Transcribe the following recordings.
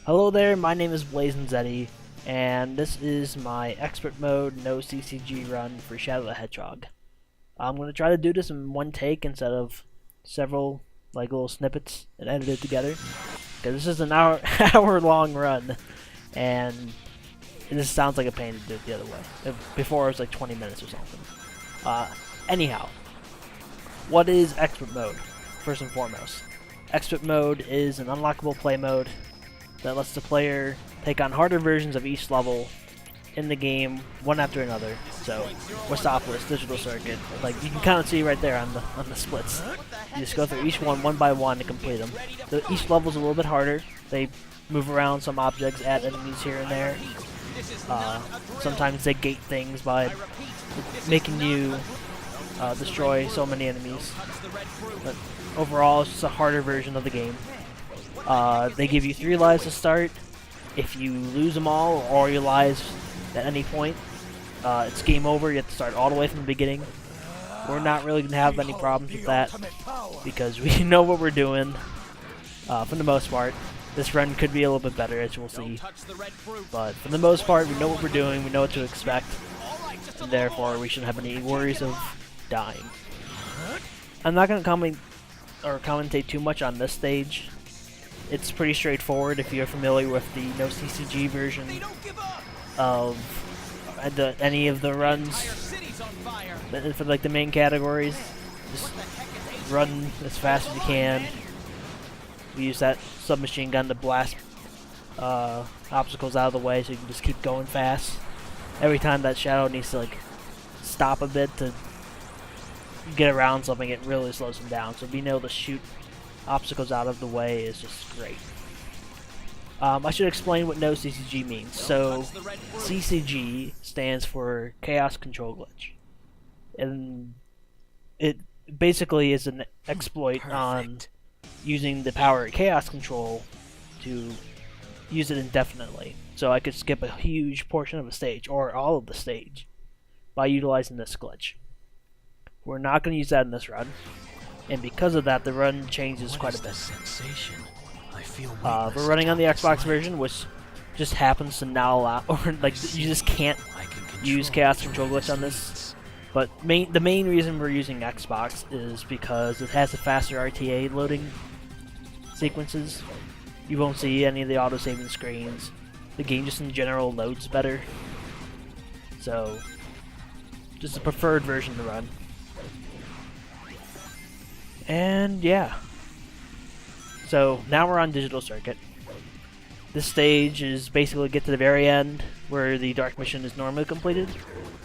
Hello there, my name is Zeddy, and this is my expert mode no CCG run for Shadow the Hedgehog. I'm going to try to do this in one take instead of several little snippets and edit it together, because this is an hour long run, and this sounds like a pain to do it the other way. Before it was like 20 minutes or something. Anyhow, what is expert mode? First and foremost, expert mode is an unlockable play mode that lets the player take on harder versions of each level in the game, one after another. So, Westopolis, Digital Circuit, like you can kind of see right there on the splits. You just go through each one by one to complete them. Each level's a little bit harder. They move around some objects, add enemies here and there. Sometimes they gate things by making you destroy so many enemies. But overall, it's just a harder version of the game. They give you 3 lives to start. If you lose them all or your lives at any point, it's game over. You have to start all the way from the beginning. We're not really going to have any problems with that because we know what we're doing for the most part. This run could be a little bit better, as we'll see, but for the most part we know what we're doing, we know what to expect, and therefore we shouldn't have any worries of dying. I'm not going to commentate too much on this stage. It's pretty straightforward if you're familiar with the no CCG version of any of the runs for like the main categories. Just run as fast as you can. We use that submachine gun to blast obstacles out of the way, so you can just keep going fast. Every time that shadow needs to like stop a bit to get around something, it really slows him down. So being able to shoot obstacles out of the way is just great. I should explain what no CCG means. So CCG stands for Chaos Control Glitch, and it basically is an exploit on using the power of Chaos Control to use it indefinitely. So I could skip a huge portion of a stage, or all of the stage, by utilizing this glitch. We're not going to use that in this run, and because of that, the run changes quite a bit. We're running on the Xbox version, which just happens to not allow, or like you just can't use Chaos Control Glitch on this. But the main reason we're using Xbox is because it has a faster RTA loading sequences. You won't see any of the auto-saving screens. The game just in general loads better. So, just a preferred version to run. And yeah. So, now we're on Digital Circuit. This stage is basically get to the very end, where the dark mission is normally completed,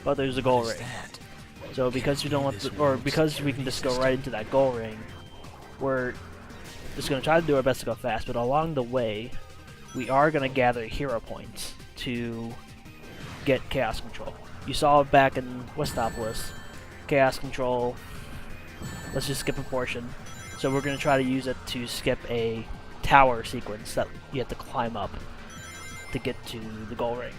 but there's a goal ring. So because we don't want to, or because we can just go right into that goal ring, we're just going to try to do our best to go fast, but along the way, we are going to gather hero points to get Chaos Control. You saw it back in Westopolis. Chaos Control, let's just skip a portion. So we're going to try to use it to skip a tower sequence that you have to climb up to get to the goal ring.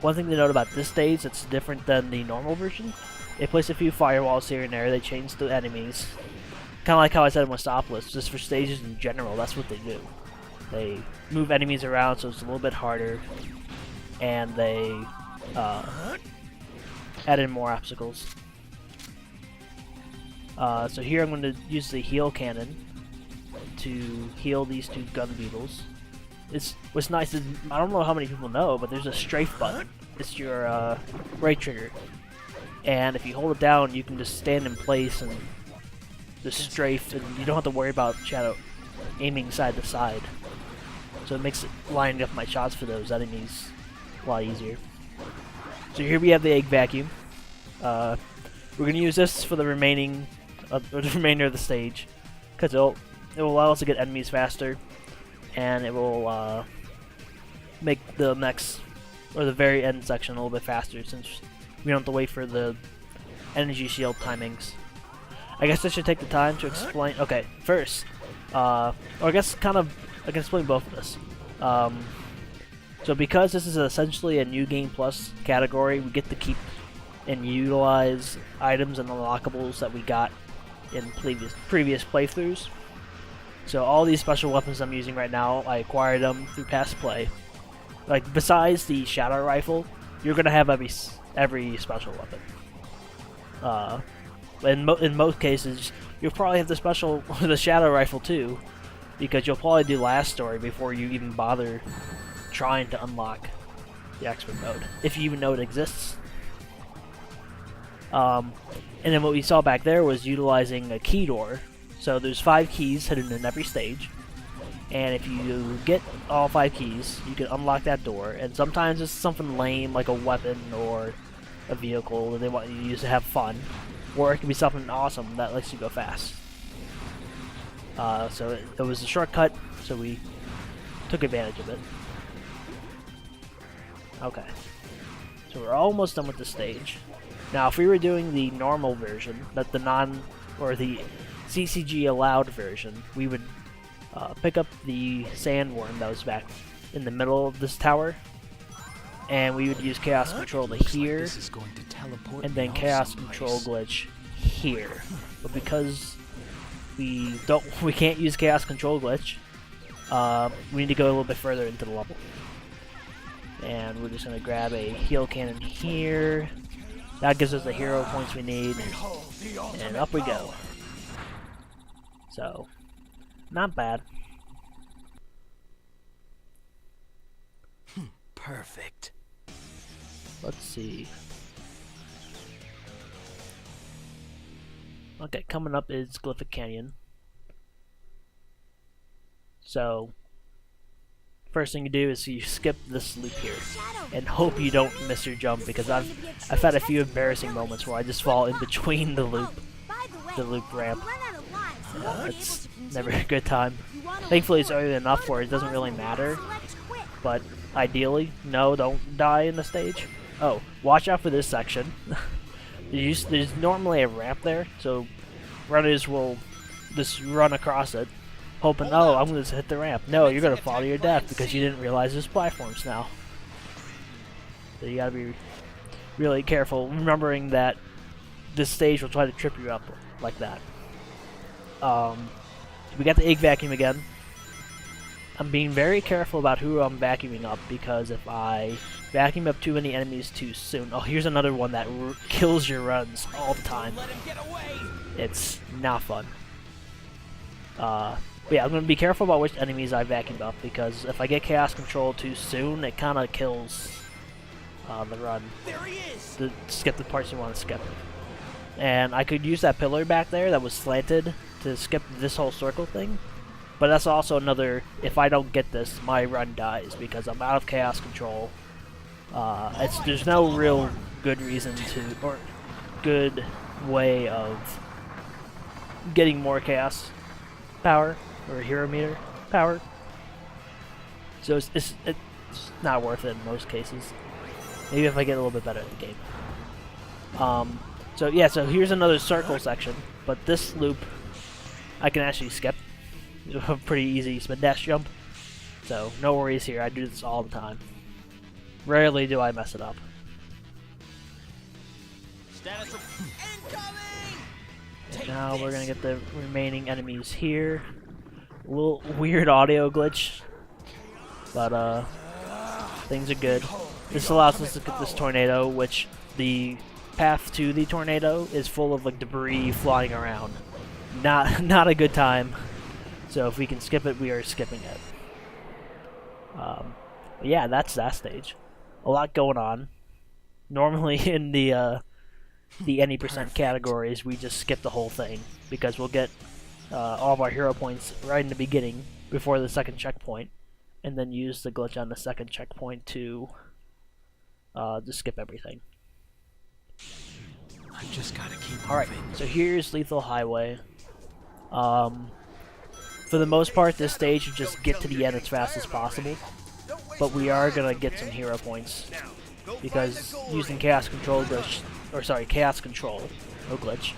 One thing to note about this stage that's different than the normal version, they place a few firewalls here and there, they change the enemies. Kind of like how I said in Westopolis, just for stages in general, that's what they do. They move enemies around so it's a little bit harder, and they add in more obstacles. So here I'm going to use the heal cannon to heal these 2 gun beetles. What's nice is, I don't know how many people know, but there's a strafe button. It's your right trigger. And if you hold it down, you can just stand in place and just strafe, and you don't have to worry about Shadow aiming side to side. So it makes lining up my shots for those enemies a lot easier. So here we have the egg vacuum. We're going to use this for the remainder of the stage, because it will allow us to get enemies faster, and it will make the next, or the very end section, a little bit faster, since we don't have to wait for the energy shield timings. I guess I should take the time to explain. Okay, first, or I guess I can explain both of this. So because this is essentially a New Game Plus category, we get to keep and utilize items and unlockables that we got in previous playthroughs. So all these special weapons I'm using right now, I acquired them through past play. Like, besides the shadow rifle, you're gonna have every special weapon. In most cases, you'll probably have the shadow rifle too, because you'll probably do last story before you even bother trying to unlock the expert mode, if you even know it exists. And then what we saw back there was utilizing a key door. So there's 5 keys hidden in every stage, and if you get all 5 keys, you can unlock that door. And sometimes it's something lame like a weapon or a vehicle that they want you to use to have fun, or it can be something awesome that lets you go fast. So it was a shortcut, so we took advantage of it. Okay, so we're almost done with the stage. Now, if we were doing the normal version, the CCG allowed version, we would pick up the sandworm that was back in the middle of this tower, and we would use Chaos Control to here, and then Chaos Control glitch here. But because we can't use Chaos Control glitch, we need to go a little bit further into the level. And we're just gonna grab a heal cannon here. That gives us the hero points we need, and up we go. So, not bad. Perfect. Let's see. Okay, coming up is Glyphic Canyon. So, first thing you do is you skip this loop here, and hope you don't miss your jump, because I've had a few embarrassing moments where I just fall in between the loop ramp. It's never a good time. Thankfully it's early enough where it doesn't really matter, but ideally, no, don't die in the stage. Oh, watch out for this section. There's normally a ramp there, so runners will just run across it, hoping, oh, I'm going to hit the ramp. No, you're going to fall to your death because you didn't realize there's platforms now. So you got to be really careful, remembering that this stage will try to trip you up like that. We got the egg vacuum again. I'm being very careful about who I'm vacuuming up, because if I vacuum up too many enemies too soon... Oh, here's another one that kills your runs all the time. It's not fun. But yeah, I'm going to be careful about which enemies I vacuum up, because if I get Chaos Control too soon, it kind of kills the run. To skip the parts you want to skip. And I could use that pillar back there that was slanted to skip this whole circle thing. But that's also another, if I don't get this, my run dies, because I'm out of Chaos Control. There's no real good reason to, or good way of getting more Chaos power, or Hero Meter power. So it's not worth it in most cases. Maybe if I get a little bit better at the game. So yeah, so here's another circle section, but this loop I can actually skip. A pretty easy spin dash jump, so no worries here. I do this all the time. Rarely do I mess it up. And now we're gonna get the remaining enemies here. A little weird audio glitch, but things are good. This allows us to get this tornado, which the path to the tornado is full of like debris flying around. Not a good time. So if we can skip it, we are skipping it. Yeah, that's that stage. A lot going on. Normally in the any percent categories, we just skip the whole thing, because we'll get all of our hero points right in the beginning before the second checkpoint, and then use the glitch on the second checkpoint to just skip everything. I just gotta keep Alright, so here's Lethal Highway. For the most part, this stage you just get to the end as fast as possible, but we are gonna get some hero points, because using Chaos Control glitch, or sorry, Chaos Control, no glitch,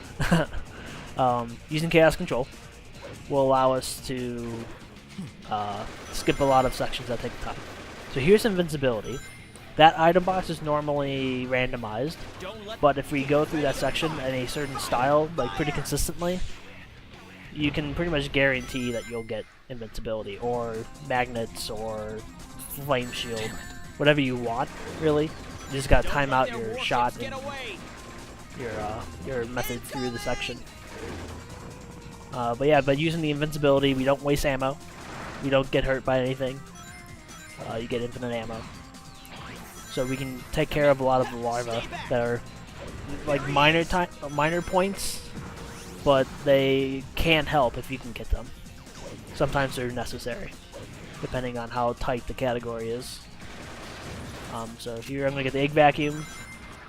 using Chaos Control will allow us to skip a lot of sections that take time. So here's Invincibility. That item box is normally randomized, but if we go through that section in a certain style, like pretty consistently, you can pretty much guarantee that you'll get invincibility, or magnets, or flame shield, whatever you want, really. You just gotta time out your shot and your method through the section. But yeah, by using the invincibility, we don't waste ammo. We don't get hurt by anything. You get infinite ammo. So we can take care of a lot of the larvae that are like minor points, but they can help if you can get them. Sometimes they're necessary, depending on how tight the category is. So if you're going to get the egg vacuum,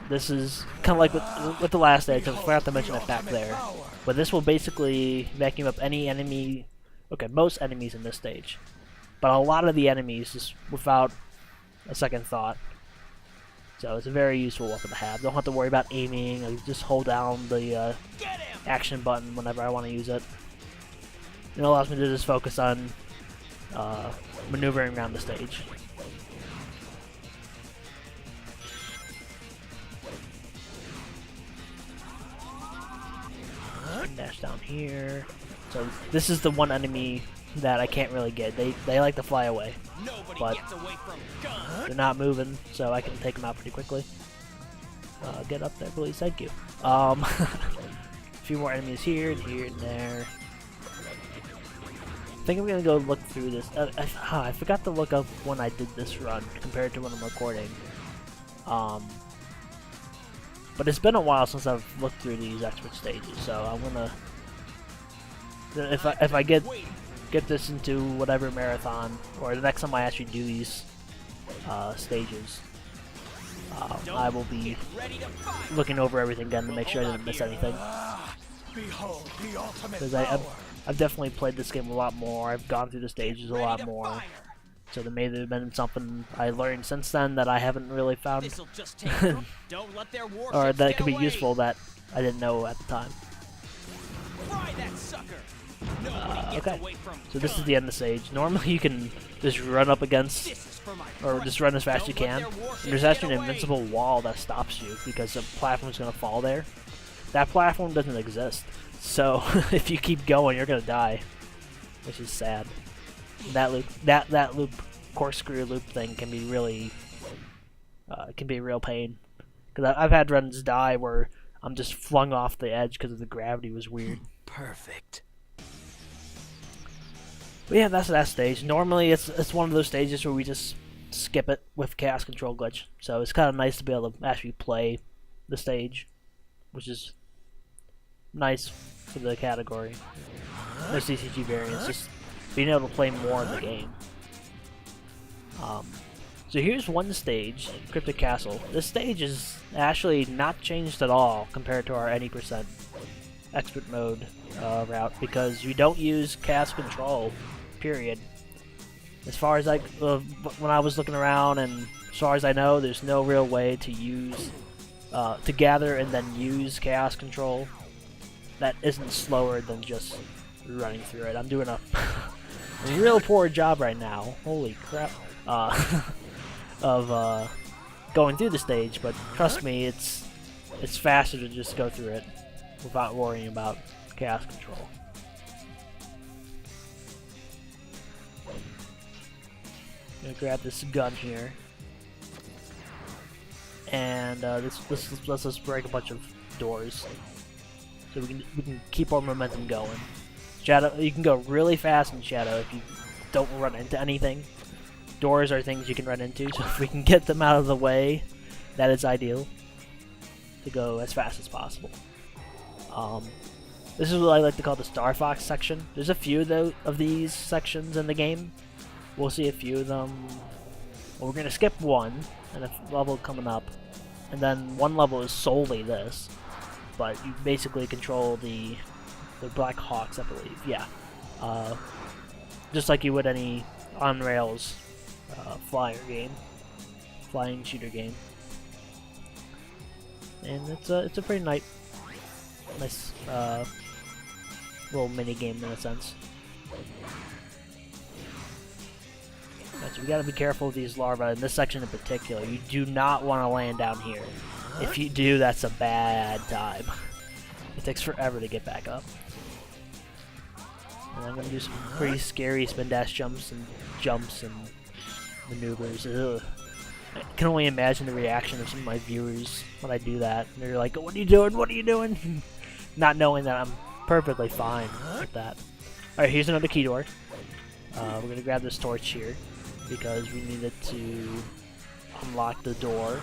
this is kind of like with the last stage. I forgot to mention it back there. But this will basically vacuum up any enemy, okay, most enemies in this stage. But a lot of the enemies just without a second thought. So it's a very useful weapon to have. Don't have to worry about aiming. I just hold down the action button whenever I want to use it. It allows me to just focus on maneuvering around the stage. Dash down here. So this is the one enemy that I can't really get. They like to fly away, but they're not moving, so I can take them out pretty quickly. Get up there, please. Thank you. A few more enemies here and here and there. I think I'm gonna go look through this. I forgot to look up when I did this run compared to when I'm recording. But it's been a while since I've looked through these expert stages, so I'm gonna, if I get this into whatever marathon, or the next time I actually do these stages, I will be looking over everything again to make sure I didn't miss anything. Because I've definitely played this game a lot more. I've gone through the stages a lot more. So there may have been something I learned since then that I haven't really found, or that could be useful that I didn't know at the time. Okay, so this is the end of the stage. Normally you can just run up against, or just run as fast as you can. And there's actually an invincible wall that stops you because the platform's going to fall there. That platform doesn't exist. So if you keep going, you're going to die, which is sad. That loop, corkscrew loop thing can be really, can be a real pain. Because I've had runs die where I'm just flung off the edge because of the gravity was weird. Perfect. But yeah, that's that stage. Normally it's one of those stages where we just skip it with chaos control glitch. So it's kind of nice to be able to actually play the stage, which is nice for the category. No CCG variants, just being able to play more of the game. So here's one stage, Cryptic Castle. This stage is actually not changed at all compared to our any percent expert mode route, because we don't use chaos control, period. As far as when I was looking around, and as far as I know, there's no real way to use, to gather and then use chaos control that isn't slower than just running through it. I'm doing a real poor job right now, holy crap, of going through the stage, but trust me, it's faster to just go through it without worrying about chaos control. I'm gonna grab this gun here, and let's just break a bunch of doors so we can keep our momentum going. Shadow, you can go really fast in Shadow if you don't run into anything. Doors are things you can run into, so if we can get them out of the way, that is ideal to go as fast as possible. This is what I like to call the Star Fox section. There's a few of these sections in the game. We'll see a few of them. Well, we're going to skip one, and a level coming up. And then one level is solely this. But you basically control the Black Hawks, I believe. Yeah. Just like you would any on-rails flying shooter game. And it's a pretty nice little mini game in a sense. So we gotta be careful with these larvae in this section in particular. You do not want to land down here. If you do, that's a bad time. It takes forever to get back up. And I'm gonna do some pretty scary spin dash jumps and maneuvers. Ugh. I can only imagine the reaction of some of my viewers when I do that. They're like, "What are you doing? What are you doing?" Not knowing that I'm perfectly fine with that. Alright, here's another key door. We're gonna grab this torch here because we need it to unlock the door,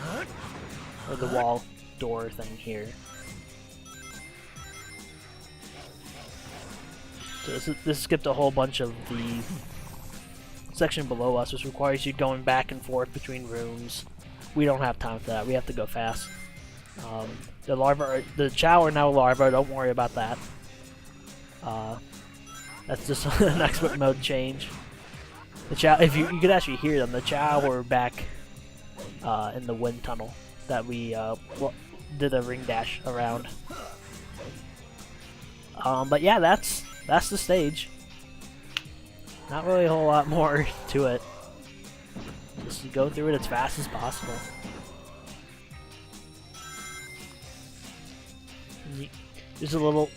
or the wall door thing here. So this skipped a whole bunch of the section below us, which requires you going back and forth between rooms. We don't have time for that. We have to go fast. The Chow are now larva. Don't worry about that. That's just an expert mode change. The Chow, if you could actually hear them, the Chow were back in the wind tunnel that we did a ring dash around. But yeah, that's the stage. Not really a whole lot more to it. Just go through it as fast as possible. There's a little...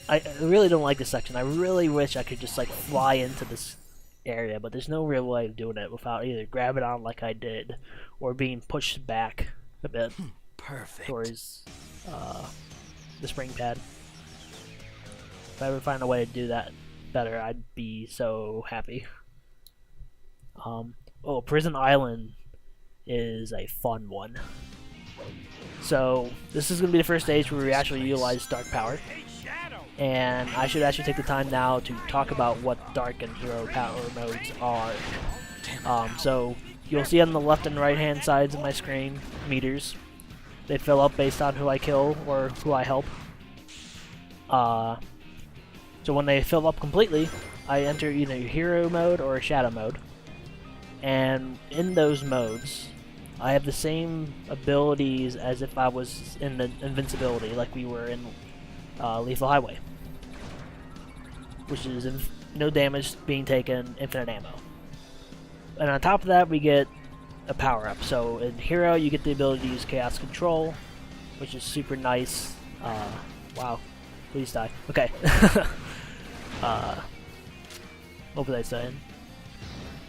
I really don't like this section. I really wish I could just like fly into this area, but there's no real way of doing it without either grabbing on like I did, or being pushed back a bit. Perfect. Towards the spring pad. If I ever find a way to do that better, I'd be so happy. Oh, Prison Island is a fun one. So this is going to be the first stage where we actually utilize dark power, and I should actually take the time now to talk about what dark and hero power modes are. So you'll see on the left and right hand sides of my screen meters. They fill up based on who I kill or who I help. So when they fill up completely, I enter either hero mode or shadow mode. And in those modes, I have the same abilities as if I was in the invincibility, like we were in Lethal Highway. Which is no damage being taken, infinite ammo. And on top of that, we get a power-up. So in hero, you get the ability to use Chaos Control, which is super nice. Wow. Please die. Okay. What was I saying?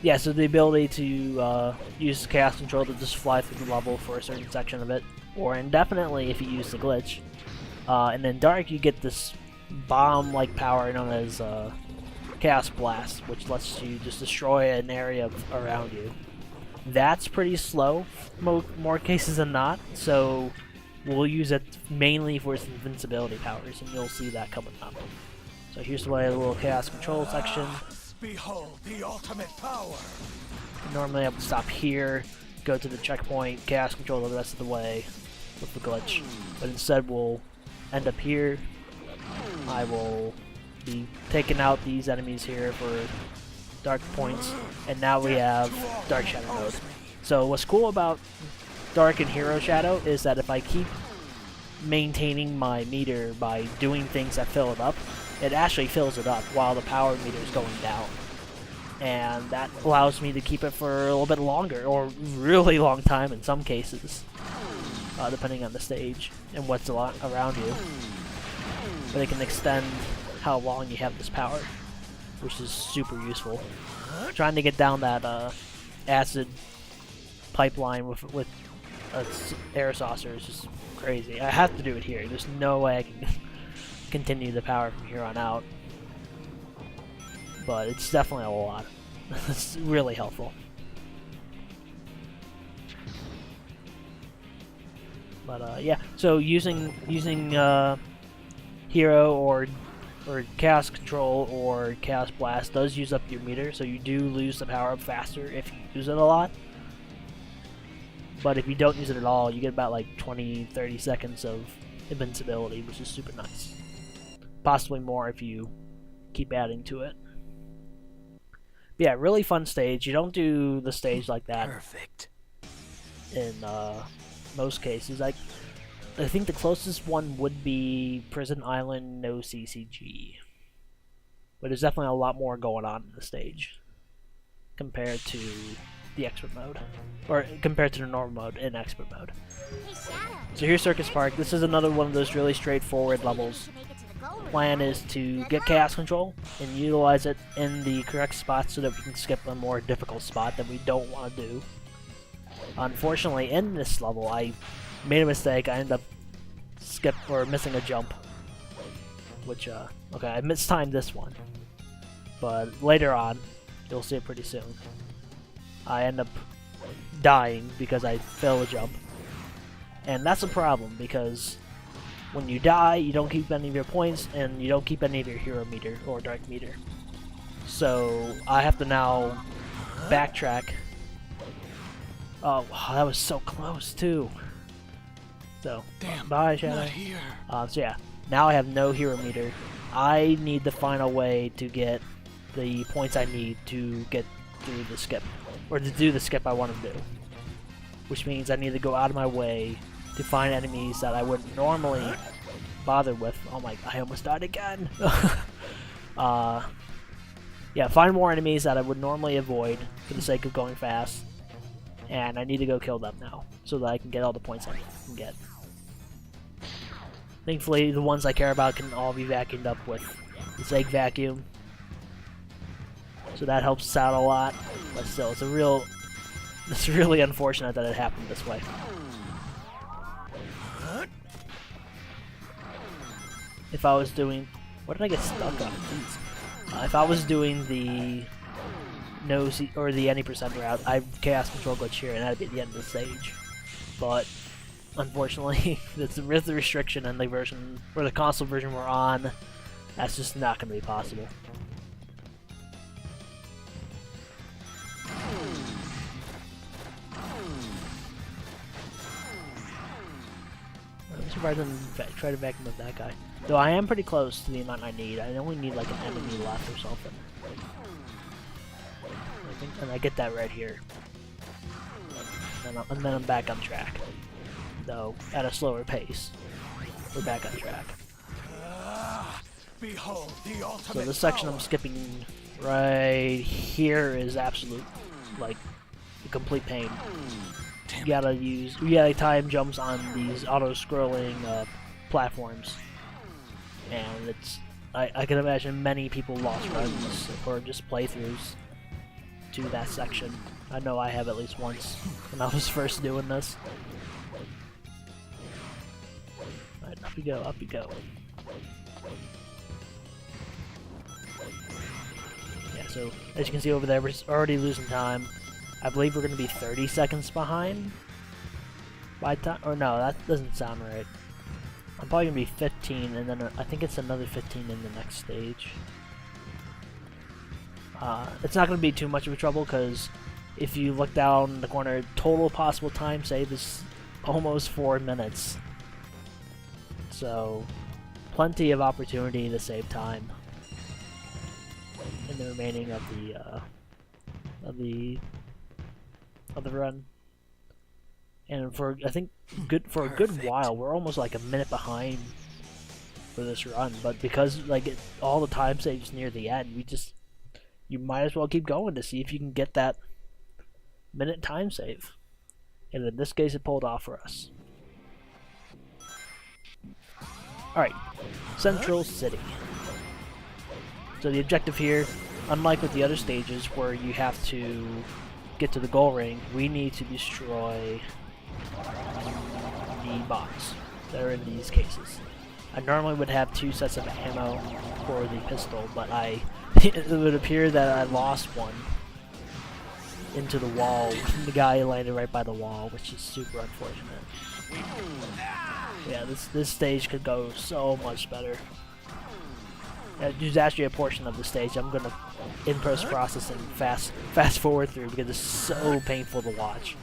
Yeah, so the ability to use Chaos Control to just fly through the level for a certain section of it, or indefinitely if you use the glitch. And then Dark, you get this bomb-like power known as Chaos Blast, which lets you just destroy an area around you. That's pretty slow, more cases than not, so we'll use it mainly for its invincibility powers, and you'll see that coming up. So here's my little Chaos Control section. Behold the ultimate power. Normally I would stop here, go to the checkpoint, Chaos Control the rest of the way with the glitch, but instead we'll end up here. I will be taking out these enemies here for dark points, and now we have Dark Shadow mode. So what's cool about Dark and Hero Shadow is that if I keep maintaining my meter by doing things that fill it up, it actually fills it up while the power meter is going down. And that allows me to keep it for a little bit longer, or really long time in some cases, depending on the stage and what's around you. But it can extend how long you have this power, which is super useful. Trying to get down that acid pipeline with air saucer is just crazy. I have to do it here. There's no way I can continue the power from here on out. But it's definitely a lot. It's really helpful. But yeah, so using Hero or Chaos Control or Chaos Blast does use up your meter, so you do lose the power up faster if you use it a lot. But if you don't use it at all, you get about like 20-30 seconds of invincibility, which is super nice. Possibly more if you keep adding to it. But yeah, really fun stage. You don't do the stage like that. Perfect. In most cases. I think the closest one would be Prison Island, no CCG. But there's definitely a lot more going on in the stage compared to the expert mode, or compared to the normal mode in expert mode. So here's Circus Park. This is another one of those really straightforward levels. plan is to get Chaos Control and utilize it in the correct spot so that we can skip a more difficult spot that we don't want to do. Unfortunately, in this level, I made a mistake. I ended up missing a jump, which okay, I mistimed this one, but later on, you'll see it pretty soon. I end up dying because I failed a jump, and that's a problem because when you die, you don't keep any of your points, and you don't keep any of your hero meter or dark meter. So I have to now backtrack. Oh, that was so close too. So, Damn, bye, Shadow. not here. So yeah, now I have no hero meter. I need to find a way to get the points I need to get through the skip, or to do the skip I want to do. Which means I need to go out of my way to find enemies that I wouldn't normally bother with. Oh my, I almost died again! Yeah, find more enemies that I would normally avoid for the sake of going fast. And I need to go kill them now, so that I can get all the points I can get. Thankfully, the ones I care about can all be vacuumed up with this egg vacuum. So that helps us out a lot, but still, it's really unfortunate that it happened this way. If I was doing... What did I get stuck on? If I was doing the... or the any percent route, I'd Chaos Control glitch here, and that'd be the end of the stage. But unfortunately, with the restriction and the version, or the console version we're on, that's just not going to be possible. I'm surprised I didn't try to vacuum up that guy. Though I am pretty close to the amount I need. I only need like an enemy left or something. And I get that right here. And then I'm back on track. Though, at a slower pace. We're back on track. Behold the ultimate So the section I'm skipping right here is absolute, like, a complete pain. You gotta time jumps on these auto-scrolling platforms. And it's, I can imagine many people lost runs or just playthroughs to that section. I know I have at least once when I was first doing this. Alright, up you go, up you go. Yeah, so as you can see over there, we're already losing time. I believe we're going to be 30 seconds behind by time, or no, that doesn't sound right. I'm probably going to be 15, and then I think it's another 15 in the next stage. It's not going to be too much of a trouble, because if you look down the corner, total possible time save is almost 4 minutes. So, plenty of opportunity to save time in the remaining of the run. And for a good while, we're almost like a minute behind for this run. But because all the time saves near the end, you might as well keep going to see if you can get that minute time save. And in this case, it pulled off for us. Alright, Central City. So the objective here, unlike with the other stages where you have to get to the goal ring, we need to destroy the bots that are in these cases. I normally would have 2 sets of ammo for the pistol, but it would appear that I lost one into the wall. The guy landed right by the wall, which is super unfortunate. Yeah, this stage could go so much better. There's actually a portion of the stage I'm gonna, in post-processing, fast forward through because it's so painful to watch.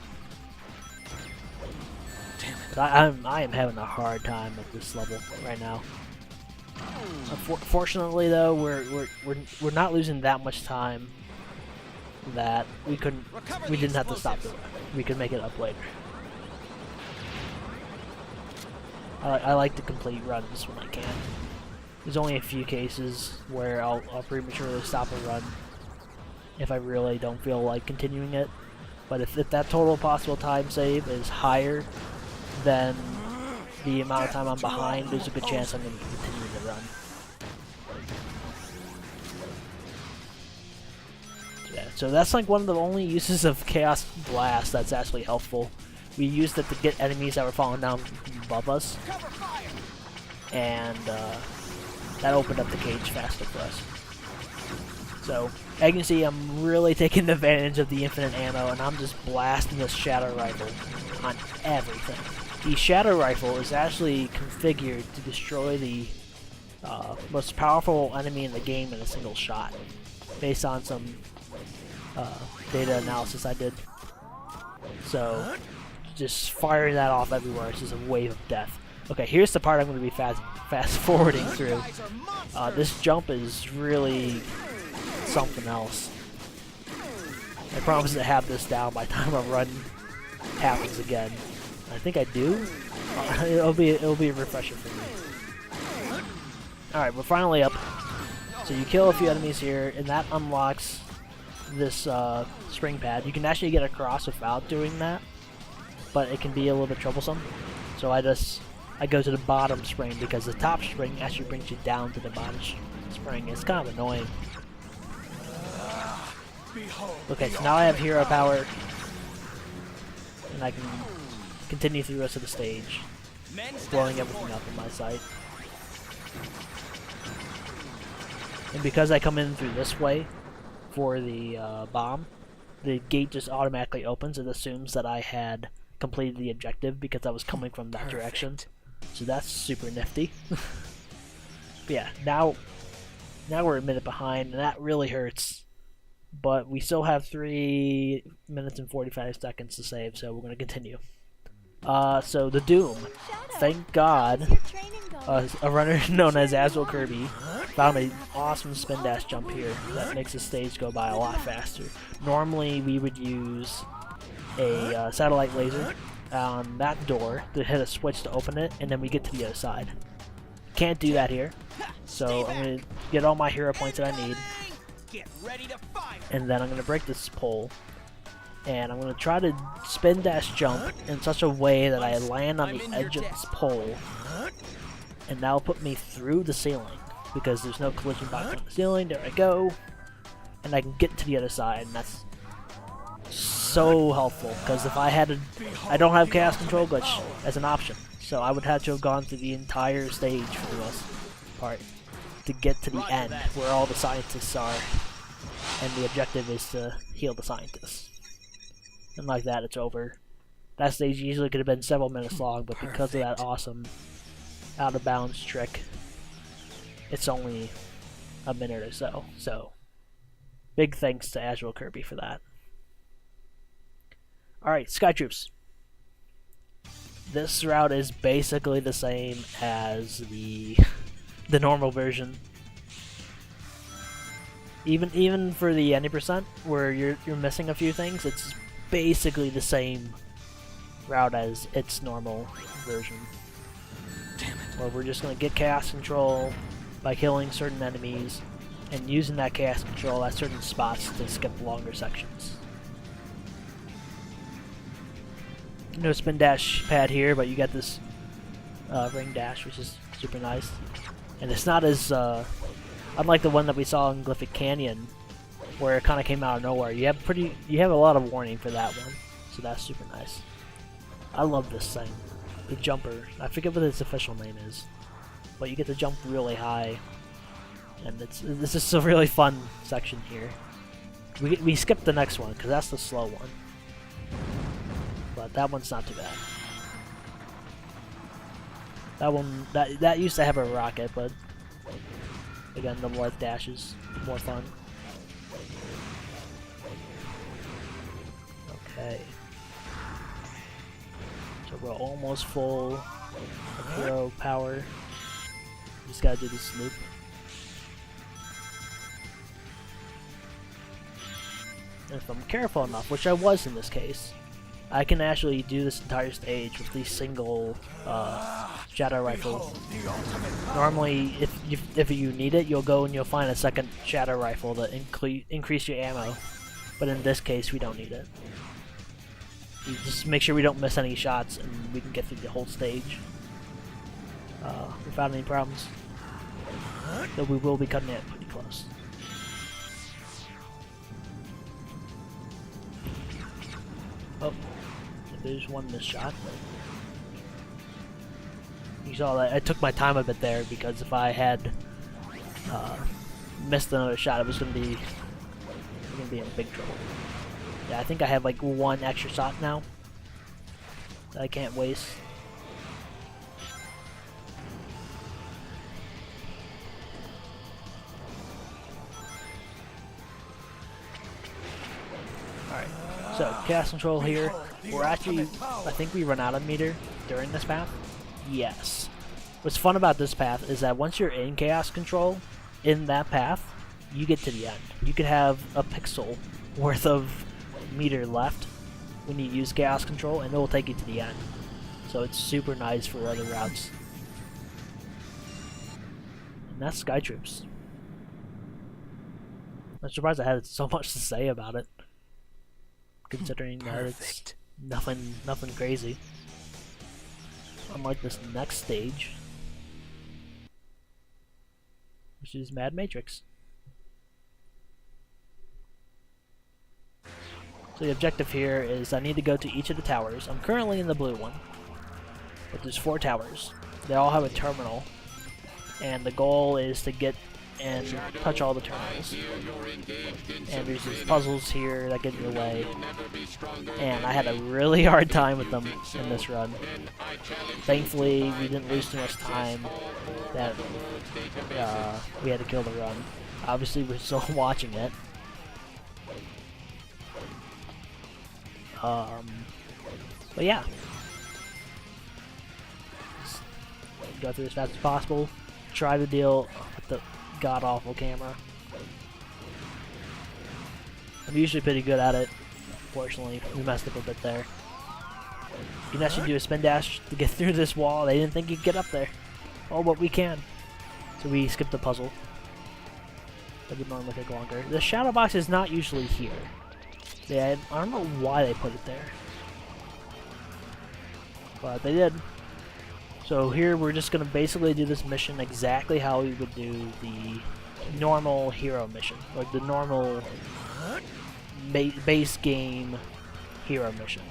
I am having a hard time at this level right now. Fortunately, though, we're not losing that much time that we didn't have to stop the run. We could make it up later. I like to complete runs when I can. There's only a few cases where I'll prematurely stop a run if I really don't feel like continuing it. But if that total possible time save is higher than the amount of time I'm behind, there's a good chance I'm going to continue the run. Yeah, so that's like one of the only uses of Chaos Blast that's actually helpful. We used it to get enemies that were falling down above us, and that opened up the cage faster for us. So, as you can see, I'm really taking advantage of the infinite ammo, and I'm just blasting this Shadow Rifle on everything. The Shadow Rifle is actually configured to destroy the most powerful enemy in the game in a single shot, based on some data analysis I did. So, just firing that off everywhere is just a wave of death. Okay, here's the part I'm going to be fast forwarding through. This jump is really something else. I promise to have this down by the time a run happens again. I think I do. It'll be a refresher for me. All right, we're finally up. So you kill a few enemies here, and that unlocks this spring pad. You can actually get across without doing that, but it can be a little bit troublesome. So I go to the bottom spring because the top spring actually brings you down to the bottom spring. It's kind of annoying. Okay, so now I have hero power, and I can continue through the rest of the stage, blowing everything up in my sight. And because I come in through this way for the bomb, the gate just automatically opens. It assumes that I had completed the objective because I was coming from that direction. So that's super nifty. But yeah, now we're a minute behind, and that really hurts. But we still have 3 minutes and 45 seconds to save, so we're going to continue. So the Doom. Thank God, a runner known as Azul Kirby found an awesome spin dash jump here that makes the stage go by a lot faster. Normally we would use a satellite laser on that door to hit a switch to open it, and then we get to the other side. Can't do that here, so I'm going to get all my hero points that I need, and then I'm going to break this pole, and I'm going to try to spin dash jump in such a way that I land on the edge of this pole, and that'll put me through the ceiling, because there's no collision box on the ceiling. There I go, and I can get to the other side, and that's so helpful, because if I don't have chaos control glitch as an option, so I would have to have gone through the entire stage for the most part to get to the end where all the scientists are, and the objective is to heal the scientists. And like that, it's over. That stage usually could have been several minutes long, but because of that awesome out of bounds trick, it's only a minute or so. So big thanks to Azul Kirby for that. Alright, Sky Troops. This route is basically the same as the normal version. Even for the 90% where you're missing a few things, it's basically the same route as its normal version. Damn it. Where we're just gonna get chaos control by killing certain enemies and using that chaos control at certain spots to skip longer sections. No spin dash pad here, but you got this ring dash, which is super nice. And it's not as unlike the one that we saw in Glyphic Canyon, where it kind of came out of nowhere. You have a lot of warning for that one, so that's super nice. I love this thing, the jumper. I forget what its official name is, but you get to jump really high, and this is a really fun section here. We skipped the next one because that's the slow one. But that one's not too bad. That one, that used to have a rocket, but again, the life dash is more fun. Okay. So we're almost full of hero power. Just gotta do this loop. And if I'm careful enough, which I was in this case, I can actually do this entire stage with the single shadow rifle. Normally, if you need it, you'll go and you'll find a second shadow rifle to increase your ammo. But in this case, we don't need it. You just make sure we don't miss any shots, and we can get through the whole stage without any problems. Though we will be cutting it pretty close. Oh, there's one missed shot. You saw that I took my time a bit there because if I had missed another shot, it was gonna be in big trouble. Yeah, I think I have like one extra shot now that I can't waste. Alright, so chaos control here. We're actually, I think we run out of meter during this path. Yes. What's fun about this path is that once you're in chaos control, in that path, you get to the end. You could have a pixel worth of meter left when you use chaos control, and it will take you to the end. So it's super nice for other routes. And that's Sky Troops. I'm surprised I had so much to say about it, considering that it's nothing crazy. Unlike this next stage, which is Mad Matrix. So the objective here is I need to go to each of the towers. I'm currently in the blue one, but there's 4 towers. They all have a terminal, and the goal is to get and touch all the terminals. And there's these puzzles here that get in the way, and I had a really hard time with them in this run. Thankfully, we didn't lose too much time that we had to kill the run. Obviously, we're still watching it. But yeah, just go through as fast as possible. Try to deal with the god-awful camera. I'm usually pretty good at it. Unfortunately, we messed up a bit there. You can actually do a spin dash to get through this wall. They didn't think you could get up there. Oh, but we can. So we skipped the puzzle. That would normally take longer. The shadow box is not usually here. Yeah, I don't know why they put it there, but they did. So here we're just gonna basically do this mission exactly how we would do the normal hero mission, like the normal base game hero mission,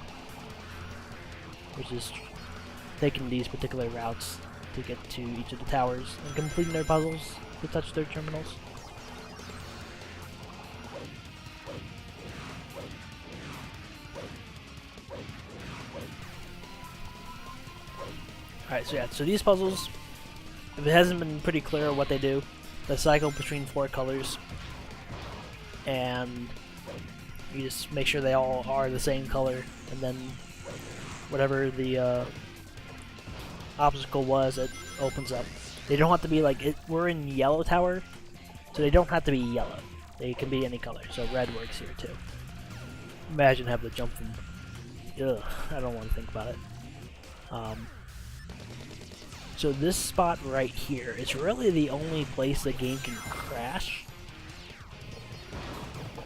which is taking these particular routes to get to each of the towers and completing their puzzles to touch their terminals. Alright, so yeah, so these puzzles, if it hasn't been pretty clear what they do, they cycle between 4 colors, and you just make sure they all are the same color, and then whatever the obstacle was, it opens up. They don't have to be like, we're in yellow tower, so they don't have to be yellow. They can be any color, so red works here too. Imagine having to jump from, ugh, I don't want to think about it. So this spot right here is really the only place the game can crash.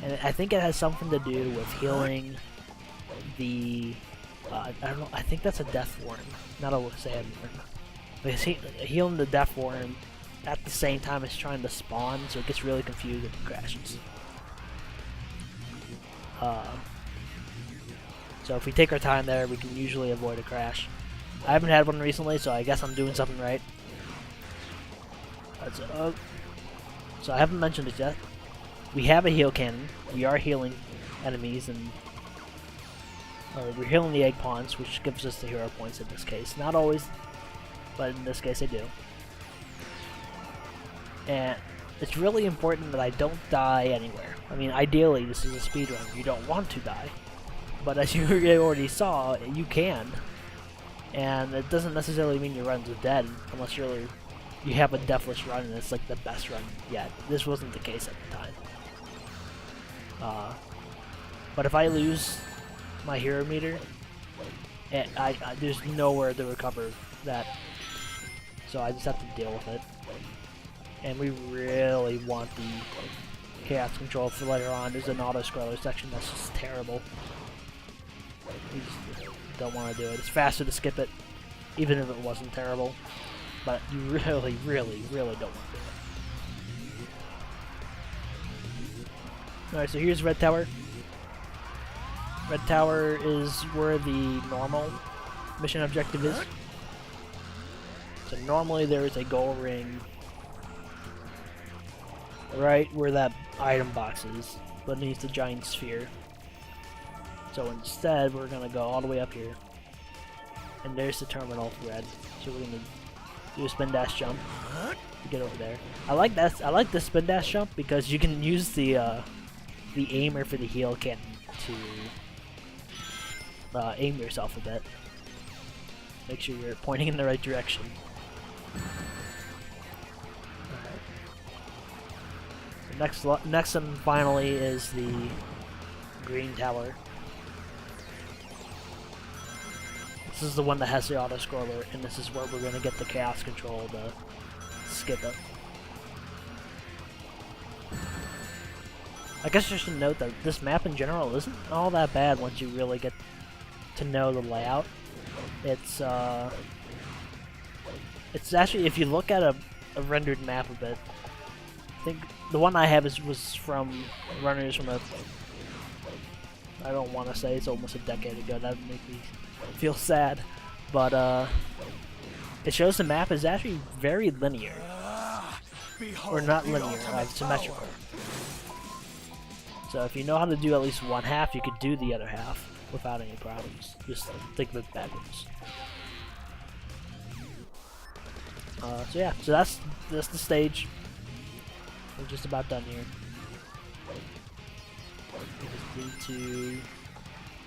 And I think it has something to do with healing the, I don't know, I think that's a death worm, not a sand worm. But it's healing the death worm at the same time as trying to spawn, so it gets really confused and crashes. So if we take our time there, we can usually avoid a crash. I haven't had one recently, so I guess I'm doing something right. So I haven't mentioned it yet. We have a heal cannon. We are healing enemies, and we're healing the egg pawns, which gives us the hero points in this case. Not always, but in this case I do. And it's really important that I don't die anywhere. I mean, ideally this is a speedrun. You don't want to die. But as you already saw, you can. And it doesn't necessarily mean your run's dead unless you have a deathless run and it's like the best run yet. This wasn't the case at the time. But if I lose my hero meter, there's nowhere to recover that. So I just have to deal with it. And we really want the chaos control for later on. There's an auto-scroller section that's just terrible. We just don't want to do it. It's faster to skip it, even if it wasn't terrible. But you really, really, really don't want to do it. Alright, so here's Red Tower. Red tower is where the normal mission objective is. So normally there is a gold ring right where that item box is, beneath the giant sphere. So instead, we're gonna go all the way up here, and there's the terminal for red. So we're gonna do a spin dash jump to get over there. I like that. I like the spin dash jump because you can use the aimer for the heal cannon to aim yourself a bit. Make sure you're pointing in the right direction. Next and finally is the green tower. This is the one that has the auto scroller, and this is where we're going to get the chaos control to skip it. I guess I should note that this map in general isn't all that bad once you really get to know the layout. It's actually, if you look at a rendered map of it, I think the one I have was from runners from I don't want to say it's almost a decade ago. That would make me feel sad, but it shows the map is actually very linear, or not linear, symmetrical. So if you know how to do at least one half, you could do the other half without any problems. Just think of it backwards. So yeah, so that's the stage. We're just about done here. We just need to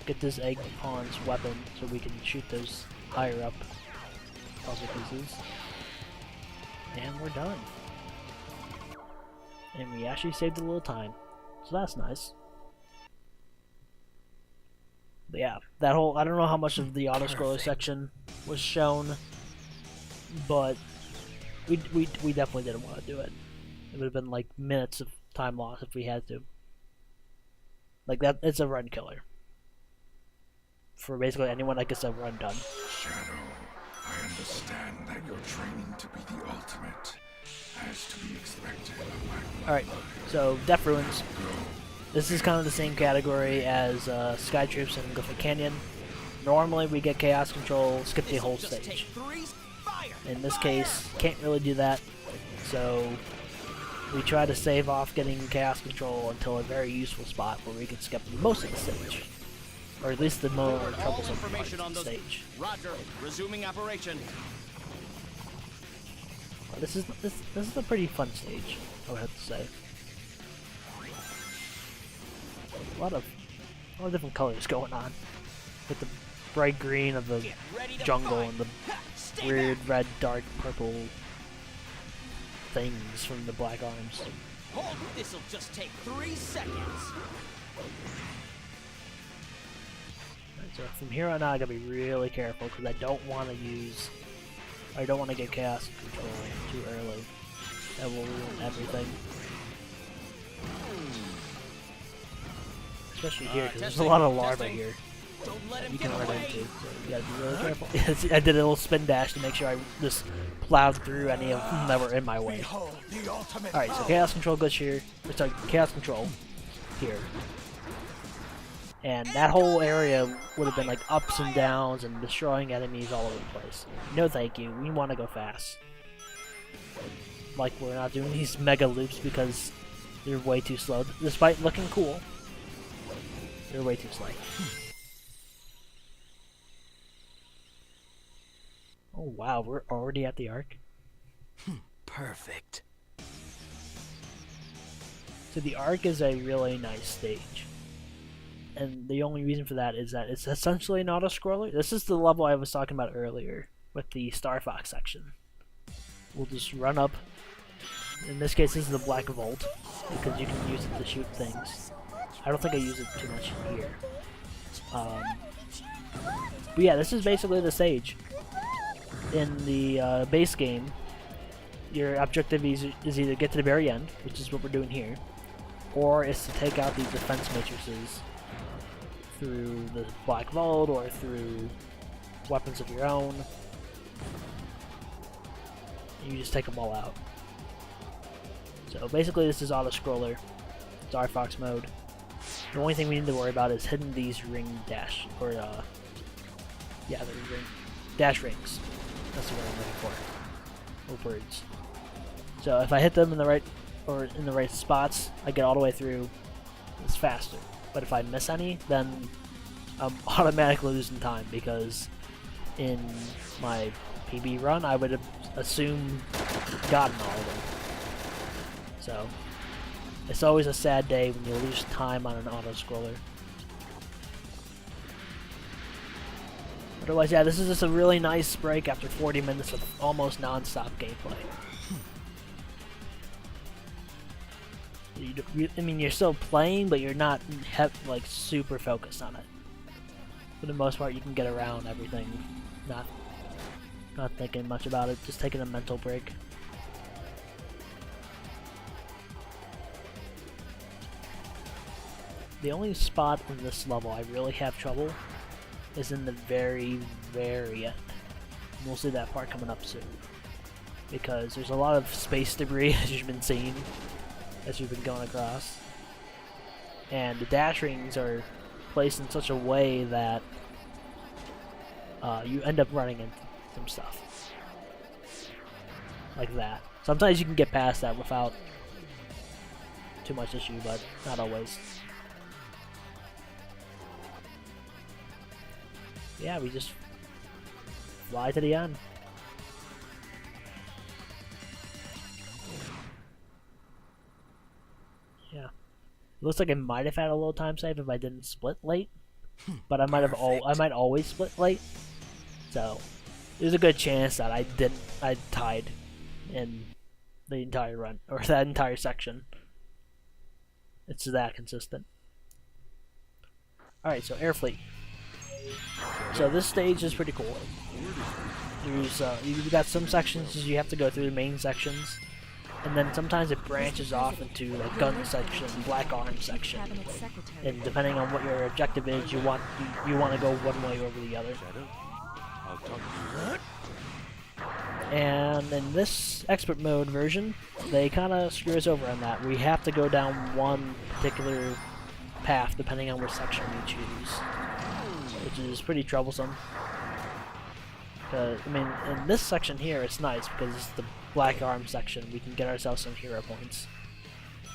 get this egg pawn's weapon so we can shoot those higher up puzzle pieces. And we're done. And we actually saved a little time. So that's nice. But yeah, that whole, I don't know how much of the auto-scroller section was shown, but we definitely didn't want to do it. It would have been like minutes of time lost if we had to. Like that, it's a run killer. For basically anyone that gets a run done. Shadow, I understand that your training to be the ultimate has to be expected of my Alright, so Death Ruins. This is kind of the same category as Sky Troops and Glyphic Canyon. Normally we get Chaos Control, skip the whole stage. In this case, can't really do that, so we try to save off getting Chaos Control until a very useful spot where we can skip most of the stage. Or at least the more troublesome part of the stage. Roger, resuming operation. This is a pretty fun stage, I would have to say. A lot of different colors going on, with the bright green of the jungle and the weird red, dark purple things from the black arms. Hold, this'll just take 3 seconds. Right, so from here on out, I gotta be really careful because I don't want to get chaos control too early. That will ruin everything. Especially here, because there's a lot of larvae here you can run into, so you gotta be really careful. I did a little spin dash to make sure I just plowed through any of them that were in my way. Alright, so Chaos Control goes here. Sorry, Chaos Control here. And that whole area would have been like ups and downs and destroying enemies all over the place. No thank you, we want to go fast. Like, we're not doing these mega loops because they're way too slow. Despite looking cool, they're way too slow. Oh wow, we're already at the Ark? Perfect. So the Ark is a really nice stage. And the only reason for that is that it's essentially an auto-scroller. This is the level I was talking about earlier with the Star Fox section. We'll just run up. In this case, this is the Black Vault, because you can use it to shoot things. I don't think I use it too much here. But yeah, this is basically the stage. In the base game, your objective is either get to the very end, which is what we're doing here, or it's to take out these defense matrices through the Black Vault or through weapons of your own. You just take them all out. So basically this is auto-scroller. Star Fox mode. The only thing we need to worry about is hitting these ring dash, or yeah, the ring dash rings. That's the word I'm looking for. Or words. So if I hit them in the right spots, I get all the way through. It's faster. But if I miss any, then I'm automatically losing time, because in my PB run, I would assume gotten all of them. So it's always a sad day when you lose time on an auto-scroller. Otherwise, yeah, this is just a really nice break after 40 minutes of almost non-stop gameplay. I mean, you're still playing, but you're not like super focused on it. For the most part, you can get around everything, not thinking much about it, just taking a mental break. The only spot in this level I really have trouble is in the very, very end. We'll see that part coming up soon, because there's a lot of space debris, as you've been seeing, as you've been going across, and the dash rings are placed in such a way that you end up running into some stuff like that. Sometimes you can get past that without too much issue, but not always. Yeah, we just fly to the end. Yeah. It looks like I might have had a little time save if I didn't split late, but I might always split late. So there's a good chance that I tied in the entire run, or that entire section. It's that consistent. Alright, so Air Fleet. So this stage is pretty cool. There's you've got some sections you have to go through, the main sections, and then sometimes it branches off into a gun section, black arm section, and depending on what your objective is, you want to go one way over the other. And in this expert mode version, they kind of screw us over on that. We have to go down one particular path depending on which section we choose, which is pretty troublesome. I mean, in this section here, it's nice because it's the black arm section. We can get ourselves some hero points.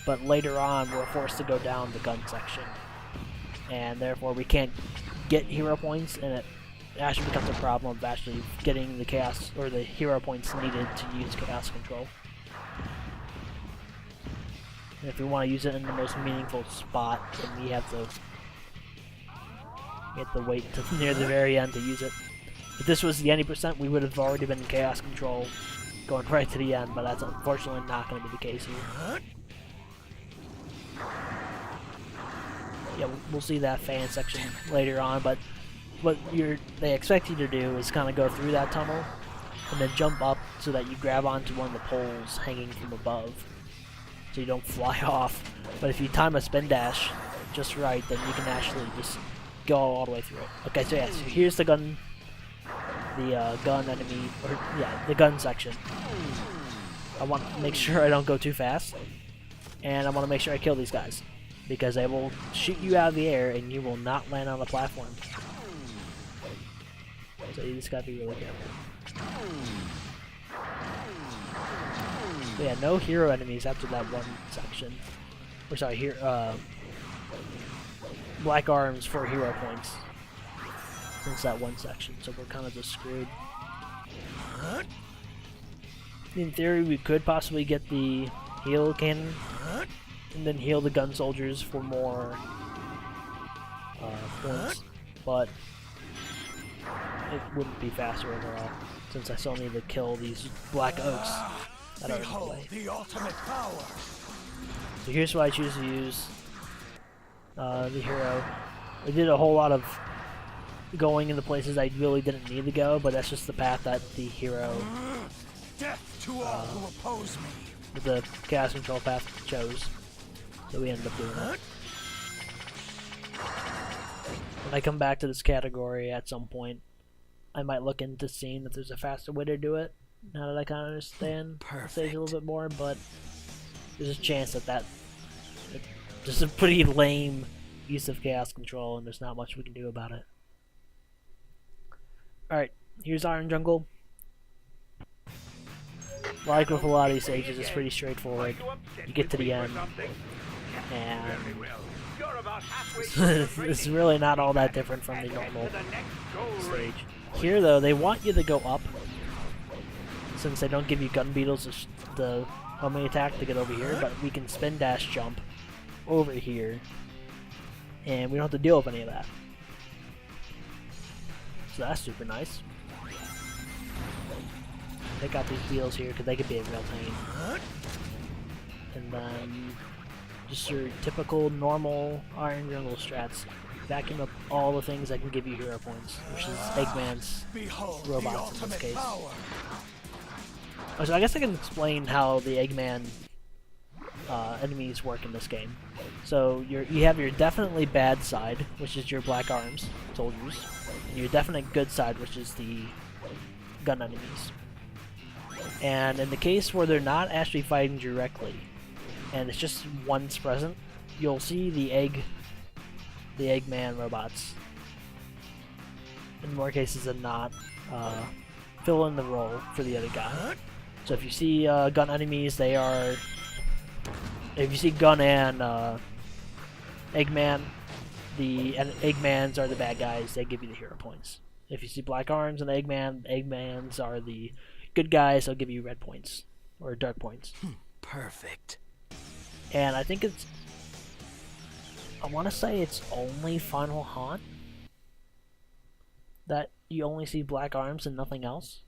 But later on, we're forced to go down the gun section, and therefore we can't get hero points, and it actually becomes a problem of actually getting the chaos or the hero points needed to use chaos control. And if we want to use it in the most meaningful spot, then we have to wait till near the very end to use it. If this was the 90%, we would have already been in chaos control going right to the end, but that's unfortunately not going to be the case here. Yeah, we'll see that fan section later on, but what they expect you to do is kind of go through that tunnel and then jump up so that you grab onto one of the poles hanging from above, so you don't fly off. But if you time a spin dash just right, then you can actually just go all the way through it. Okay, so yeah, so here's the gun enemy, or yeah, the gun section. I want to make sure I don't go too fast, and I want to make sure I kill these guys, because they will shoot you out of the air and you will not land on the platform. So you just gotta be really careful. But yeah, no hero enemies after that one section. Or sorry, here, black arms for hero points since that one section, so we're kind of just screwed. In theory, we could possibly get the heal cannon and then heal the gun soldiers for more points, but it wouldn't be faster overall, since I still need to kill these black oaks that are in the way. The ultimate power. So here's what I choose to use. The hero. I did a whole lot of going into places I really didn't need to go, but that's just the path that the hero, Death to all who oppose me. the chaos control path, chose. So we ended up doing that. When I come back to this category at some point, I might look into seeing if there's a faster way to do it, now that I kind of understand the stage a little bit more, but there's a chance that just a pretty lame use of chaos control, and there's not much we can do about it. Alright, here's Iron Jungle. Like with a lot of these stages, it's pretty straightforward. You get to the end, and it's really not all that different from the normal stage. Here, though, they want you to go up, since they don't give you gun beetles the homing attack to get over here, but we can spin dash jump over here, and we don't have to deal with any of that. So that's super nice. Take out these beetles here because they could be a real pain. And then just your typical normal Iron Jungle strats. Vacuum up all the things that can give you hero points, which is Eggman's robots in this case. Oh, so I guess I can explain how the Eggman enemies work in this game. So you have your definitely bad side, which is your black arms soldiers, and your definite good side, which is the gun enemies. And in the case where they're not actually fighting directly, and it's just one's present, you'll see the Eggman robots, in more cases than not, fill in the role for the other guy. So if you see gun enemies, they are... If you see gun and Eggman, the Eggmans are the bad guys, they give you the hero points. If you see black arms and Eggmans are the good guys, they'll give you red points, or dark points. Perfect. And I think it's... I want to say it's only Final Haunt that you only see black arms and nothing else.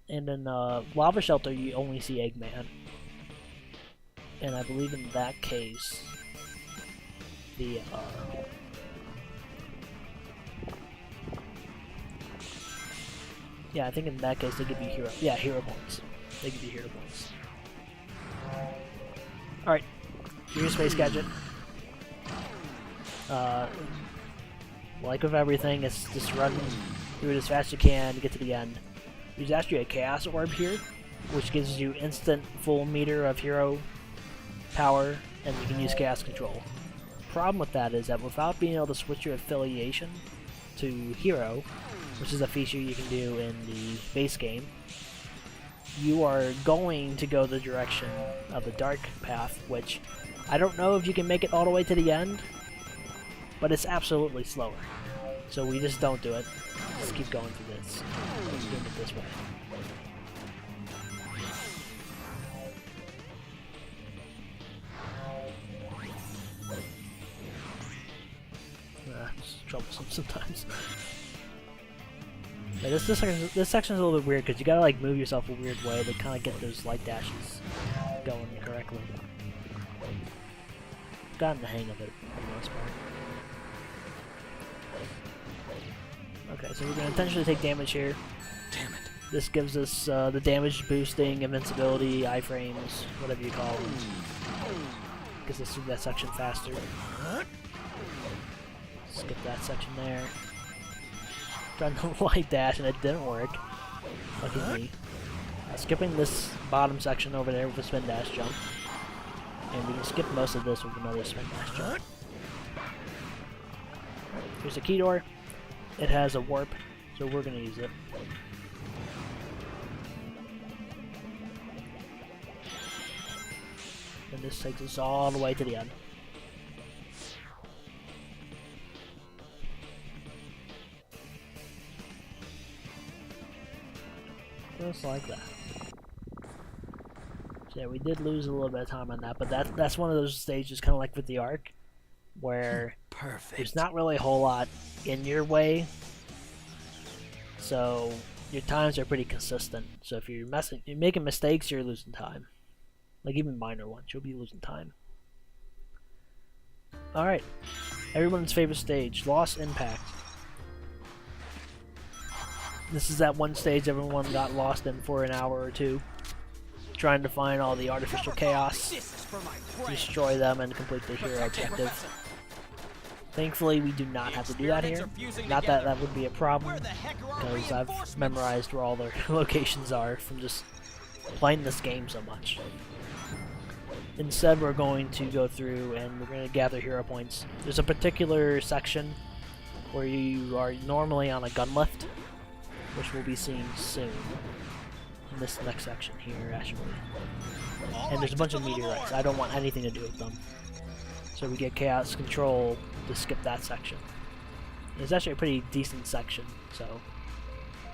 And in Lava Shelter, you only see Eggman. And I believe in that case, the yeah, I think in that case they give you hero points. They give you hero points. Alright, here's your space gadget. Like with everything, it's just run through it as fast as you can to get to the end. There's actually a Chaos Orb here, which gives you instant full meter of hero power, and you can use Chaos Control. Problem with that is that without being able to switch your affiliation to hero, which is a feature you can do in the base game, you are going to go the direction of the dark path, which I don't know if you can make it all the way to the end, but it's absolutely slower. So we just don't do it. Just keep going through this. Let's do it this way. It's troublesome sometimes. Yeah, this section is a little bit weird because you gotta like move yourself a weird way to kind of get those light dashes going correctly. Gotten the hang of it for the most part. Okay, so we're gonna intentionally take damage here. Damn it. This gives us the damage boosting, invincibility, iframes, whatever you call them. Gets us through that section faster. Skip that section there. Tried to light dash and it didn't work. Lucky me. Skipping this bottom section over there with a spin dash jump. And we can skip most of this with another spin dash jump. Here's a key door. It has a warp, so we're gonna use it. And this takes us all the way to the end. Just like that. So yeah, we did lose a little bit of time on that, but that's one of those stages, kind of like with the Ark, where there's not really a whole lot in your way, so your times are pretty consistent. So if you're making mistakes, you're losing time. Like even minor ones, you'll be losing time. Alright, everyone's favorite stage, Lost Impact. This is that one stage everyone got lost in for an hour or two, trying to find all the artificial chaos, destroy them, and complete the hero objective. Thankfully, we do not have to do that here. Not that that would be a problem, because I've memorized where all their locations are from just playing this game so much. Instead, we're going to go through and we're going to gather hero points. There's a particular section where you are normally on a gun lift, which we'll be seeing soon. In this next section here, actually. And there's a bunch of meteorites. I don't want anything to do with them. So we get chaos control to skip that section. It's actually a pretty decent section, so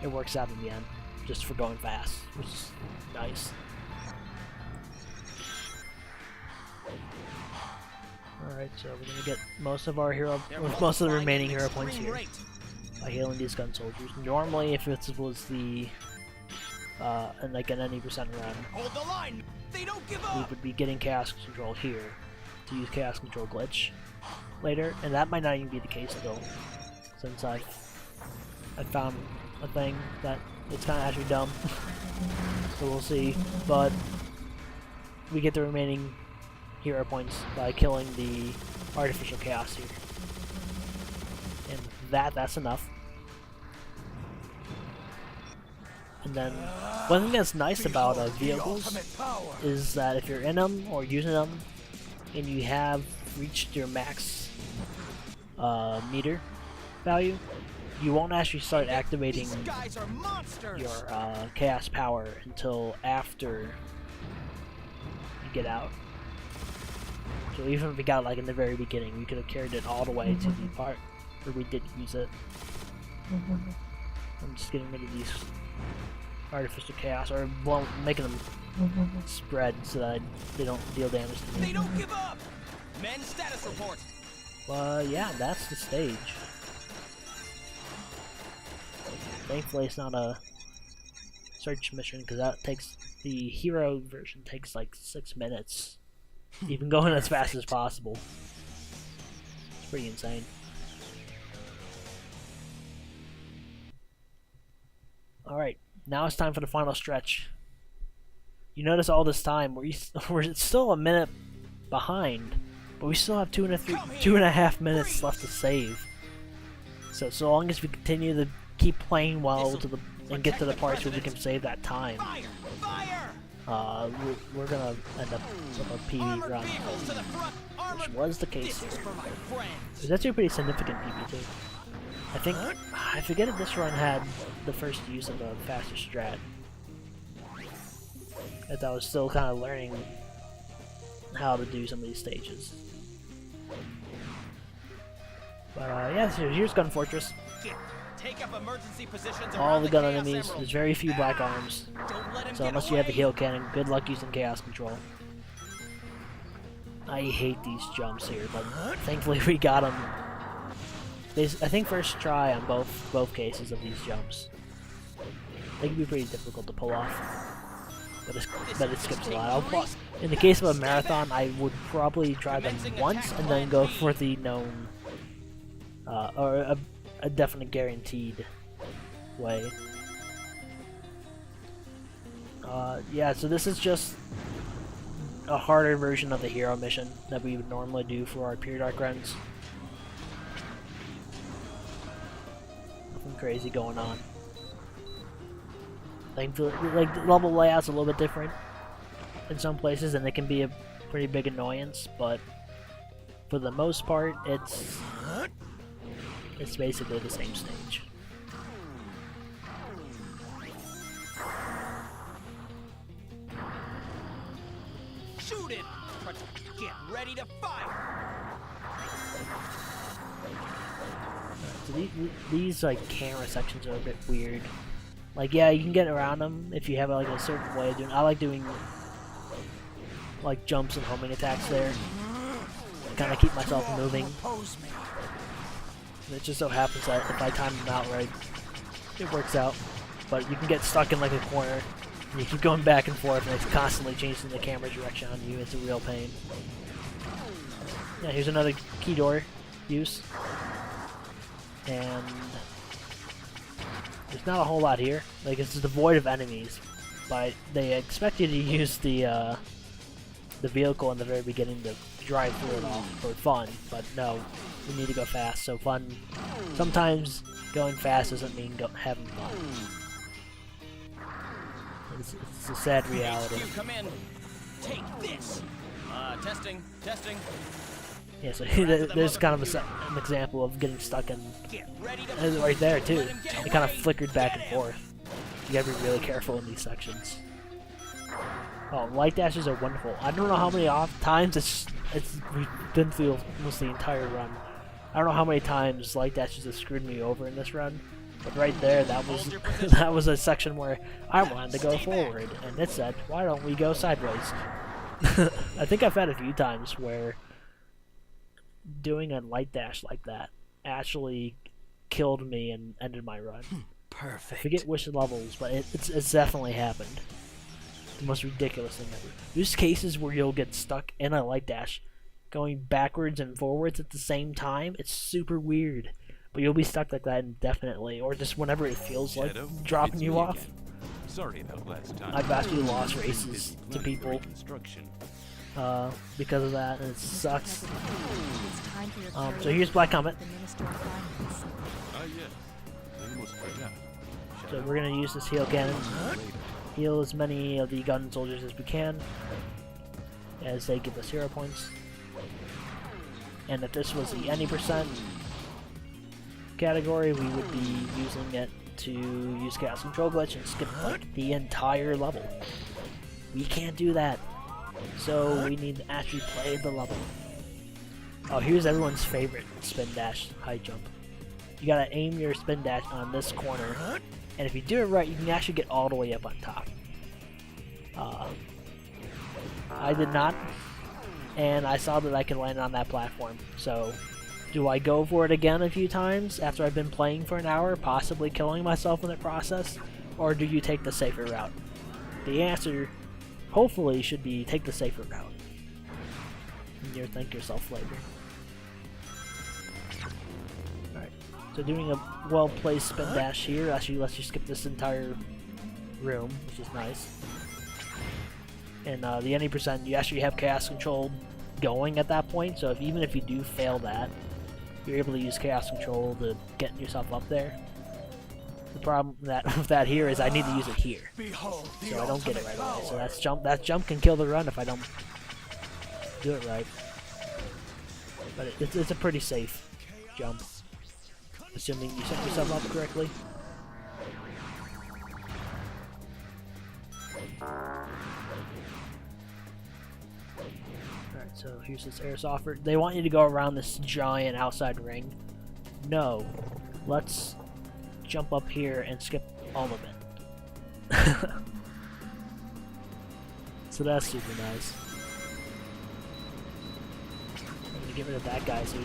it works out in the end, just for going fast, which is nice. Alright, so we're gonna get most of our most of the remaining hero points here by healing these gun soldiers. Normally, if it was the like an any percent run, Hold the line. They don't give we up. would be getting chaos control here to use chaos control glitch later, and that might not even be the case still, since I found a thing that it's kind of actually dumb. So we'll see, but we get the remaining hero points by killing the artificial chaos here, and that's enough. And then one thing that's nice about vehicles is that if you're in them or using them and you have reached your max meter value, you won't actually start activating These guys are monsters. your chaos power until after you get out. So even if we got like in the very beginning, we could have carried it all the way to the part where we did use it. I'm just getting rid of these artificial chaos, or making them spread so that they don't deal damage to me. They don't give up. Men status report. Yeah, that's the stage. Thankfully, it's not a search mission, because that takes the hero version takes like 6 minutes, even going as fast as possible. It's pretty insane. All right, now it's time for the final stretch. You notice all this time we're still a minute behind, but we still have 2.5 minutes left to save. So long as we continue to keep playing well and get to the parts where we can save that time, Fire! Fire! we're gonna end up with a PB Armored run, vehicles to the front. which Armored. was the case This is here. for my friends. It was actually a pretty significant PB too. I think I forget if this run had the first use of a faster strat. As I was still kind of learning how to do some of these stages. But yeah, so here's Gun Fortress. Take up emergency positions All around the gun Chaos enemies. Emerald. There's very few black arms. Don't let him So get unless you have the away. heal cannon, good luck using chaos control. I hate these jumps here, but thankfully we got them. I think first try on both cases of these jumps. They can be pretty difficult to pull off, but it skips a lot. In the case of a marathon, I would probably try them once and then go for the known, or a definite guaranteed way. Yeah, so this is just a harder version of the hero mission that we would normally do for our Pure Dark runs. Nothing crazy going on. Thankfully, like, the level layout's a little bit different in some places, and it can be a pretty big annoyance, but for the most part, it's basically the same stage. Shoot it! Get ready to fire! So these like camera sections are a bit weird. Like, yeah, you can get around them if you have like a certain way of doing. I like doing like jumps and homing attacks there, kind of keep myself moving. And it just so happens that if I time them out right, it works out. But you can get stuck in like a corner, and you keep going back and forth, and it's constantly changing the camera direction on you. It's a real pain. Yeah, here's another key door use. And there's not a whole lot here. Like, it's devoid of enemies, but they expect you to use the vehicle in the very beginning to drive through it all for fun. But no, you need to go fast. So fun. Sometimes going fast doesn't mean having fun. It's a sad reality. HQ, come in. Take this. Testing, testing. Yeah, so there's kind of an example of getting stuck in Get ready to and right there too. Let him get It kind of away. flickered back and Get him. forth. You gotta be really careful in these sections. Oh, light dashes are wonderful. I don't know how many times we've been through almost the entire run. I don't know how many times light dashes have screwed me over in this run, but right there, that was Hold your position. that was a section where I wanted to go forward, and it said, "Why don't we go sideways?" I think I've had a few times where doing a light dash like that actually killed me and ended my run. I Perfect. forget which levels, but it's definitely happened. The most ridiculous thing ever. There's cases where you'll get stuck in a light dash, going backwards and forwards at the same time. It's super weird, but you'll be stuck like that indefinitely, or just whenever it feels like Shadow, dropping it's you me off. again. Sorry about last time. I've actually lost Been races busy to planning people reconstruction. because of that, and it sucks. It's time for your So courier here's to Black report Comet. the Minister of Finance. Ah, yes. I almost forgot. So Shadow, we're gonna use this heal cannon, later. heal as many of the gun soldiers as we can, as they give us hero points. And if this was the any percent category, we would be using it to use chaos control glitch and skip like the entire level. We can't do that, so we need to actually play the level. Oh, here's everyone's favorite spin dash high jump. You gotta aim your spin dash on this corner, and if you do it right, you can actually get all the way up on top. I did not, and I saw that I could land on that platform, so do I go for it again a few times after I've been playing for an hour, possibly killing myself in the process, or do you take the safer route? The answer, hopefully, should be take the safer route. And you thank yourself later. Alright, so doing a well-placed spin dash here actually lets you skip this entire room, which is nice. And the any percent, you actually have chaos control going at that point, so even if you do fail that, you're able to use chaos control to get yourself up there. The problem with that here is I need to use it here, so I don't get it right away. So that jump can kill the run if I don't do it right. But it's a pretty safe jump, assuming you set yourself up correctly. Alright, so here's this air softer. They want you to go around this giant outside ring. No. Let's jump up here and skip all of it. So that's super nice. I'm gonna get rid of that guy, so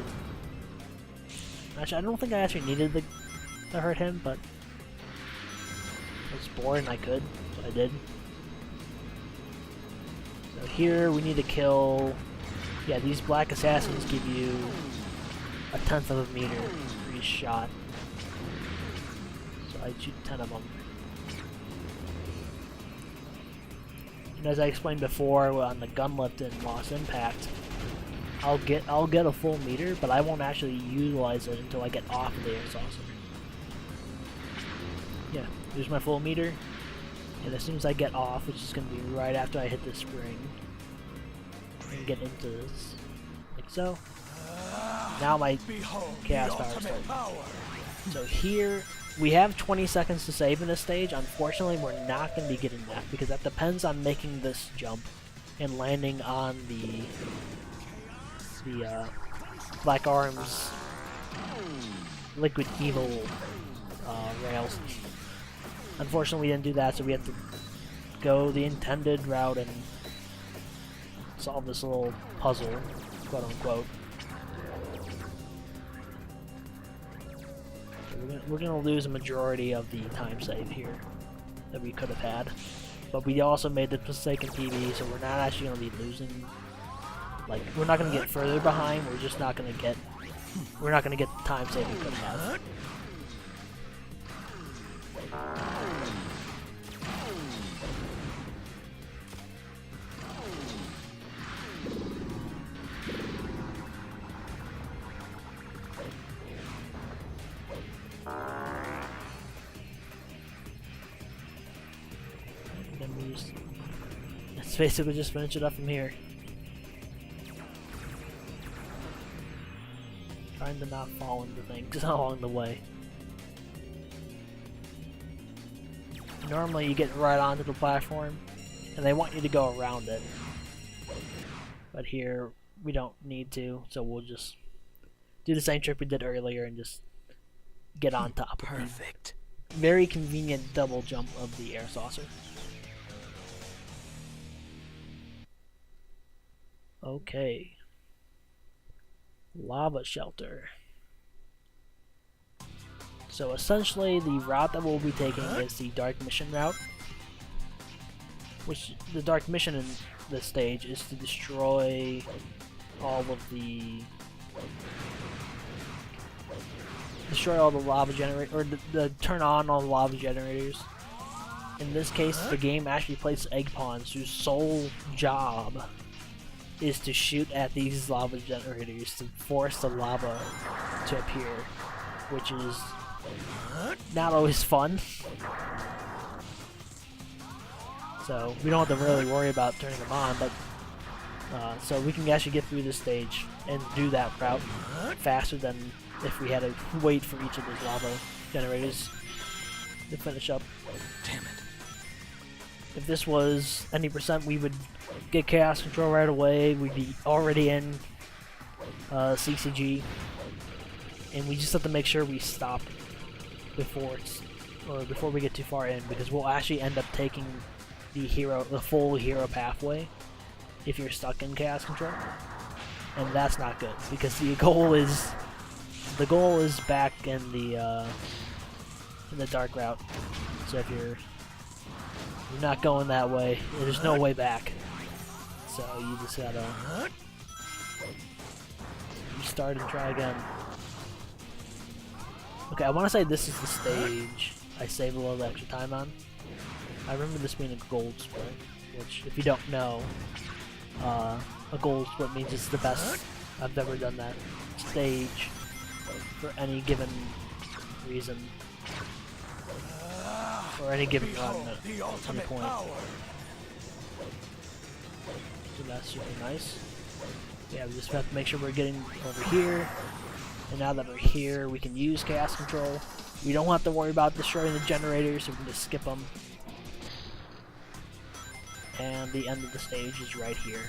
actually, I don't think I actually needed to hurt him, but I was bored and I could, so I did. So here we need to kill. Yeah, these black assassins give you a 1/10 of a meter for each shot. So I shoot 10 of them. And as I explained before on the gun lift in Lost Impact, I'll get a full meter, but I won't actually utilize it until I get off of the air saucer. Yeah, here's my full meter, and as soon as I get off, which is going to be right after I hit this spring, and get into this, like so. Now my chaos power starts. So here, we have 20 seconds to save in this stage. Unfortunately, we're not going to be getting that, because that depends on making this jump and landing on the Black Arms Liquid Evil rails. Unfortunately, we didn't do that, so we have to go the intended route and solve this little puzzle, quote unquote. So we're gonna lose a majority of the time save here that we could have had, but we also made the mistake in PB, so we're not actually gonna be losing. Like, we're not gonna get further behind. We're just not gonna get. We're not gonna get the time save we could have. Let's basically just finish it up from here. Trying to not fall into things along the way. Normally you get right onto the platform, and they want you to go around it. But here, we don't need to, so we'll just do the same trick we did earlier and just get on top. Perfect. Very convenient double jump of the air saucer. Okay. Lava shelter. So essentially the route that we'll be taking is the dark mission route. Which the dark mission in this stage is to destroy all of the lava generators, or the turn on all the lava generators. In this case, the game actually places egg pawns whose sole job is to shoot at these lava generators to force the lava to appear, which is not always fun. So we don't have to really worry about turning them on, but so we can actually get through this stage and do that route faster than if we had to wait for each of those lava generators to finish up. Damn it. If this was any percent, we would get chaos control right away. We'd be already in CCG, and we just have to make sure we stop before we get too far in, because we'll actually end up taking the full hero pathway if you're stuck in chaos control, and that's not good because the goal is back in the dark route. So if you're not going that way, there's no way back. So you just gotta restart and try again. Okay, I want to say this is the stage I saved a little extra time on. I remember this being a gold sprint, which, if you don't know, a gold sprint means it's the best I've ever done that stage for any given reason, or any given run at any point. So that's super nice. Yeah, we just have to make sure we're getting over here, and now that we're here, we can use chaos control. We don't have to worry about destroying the generators, so we can just skip them. And the end of the stage is right here.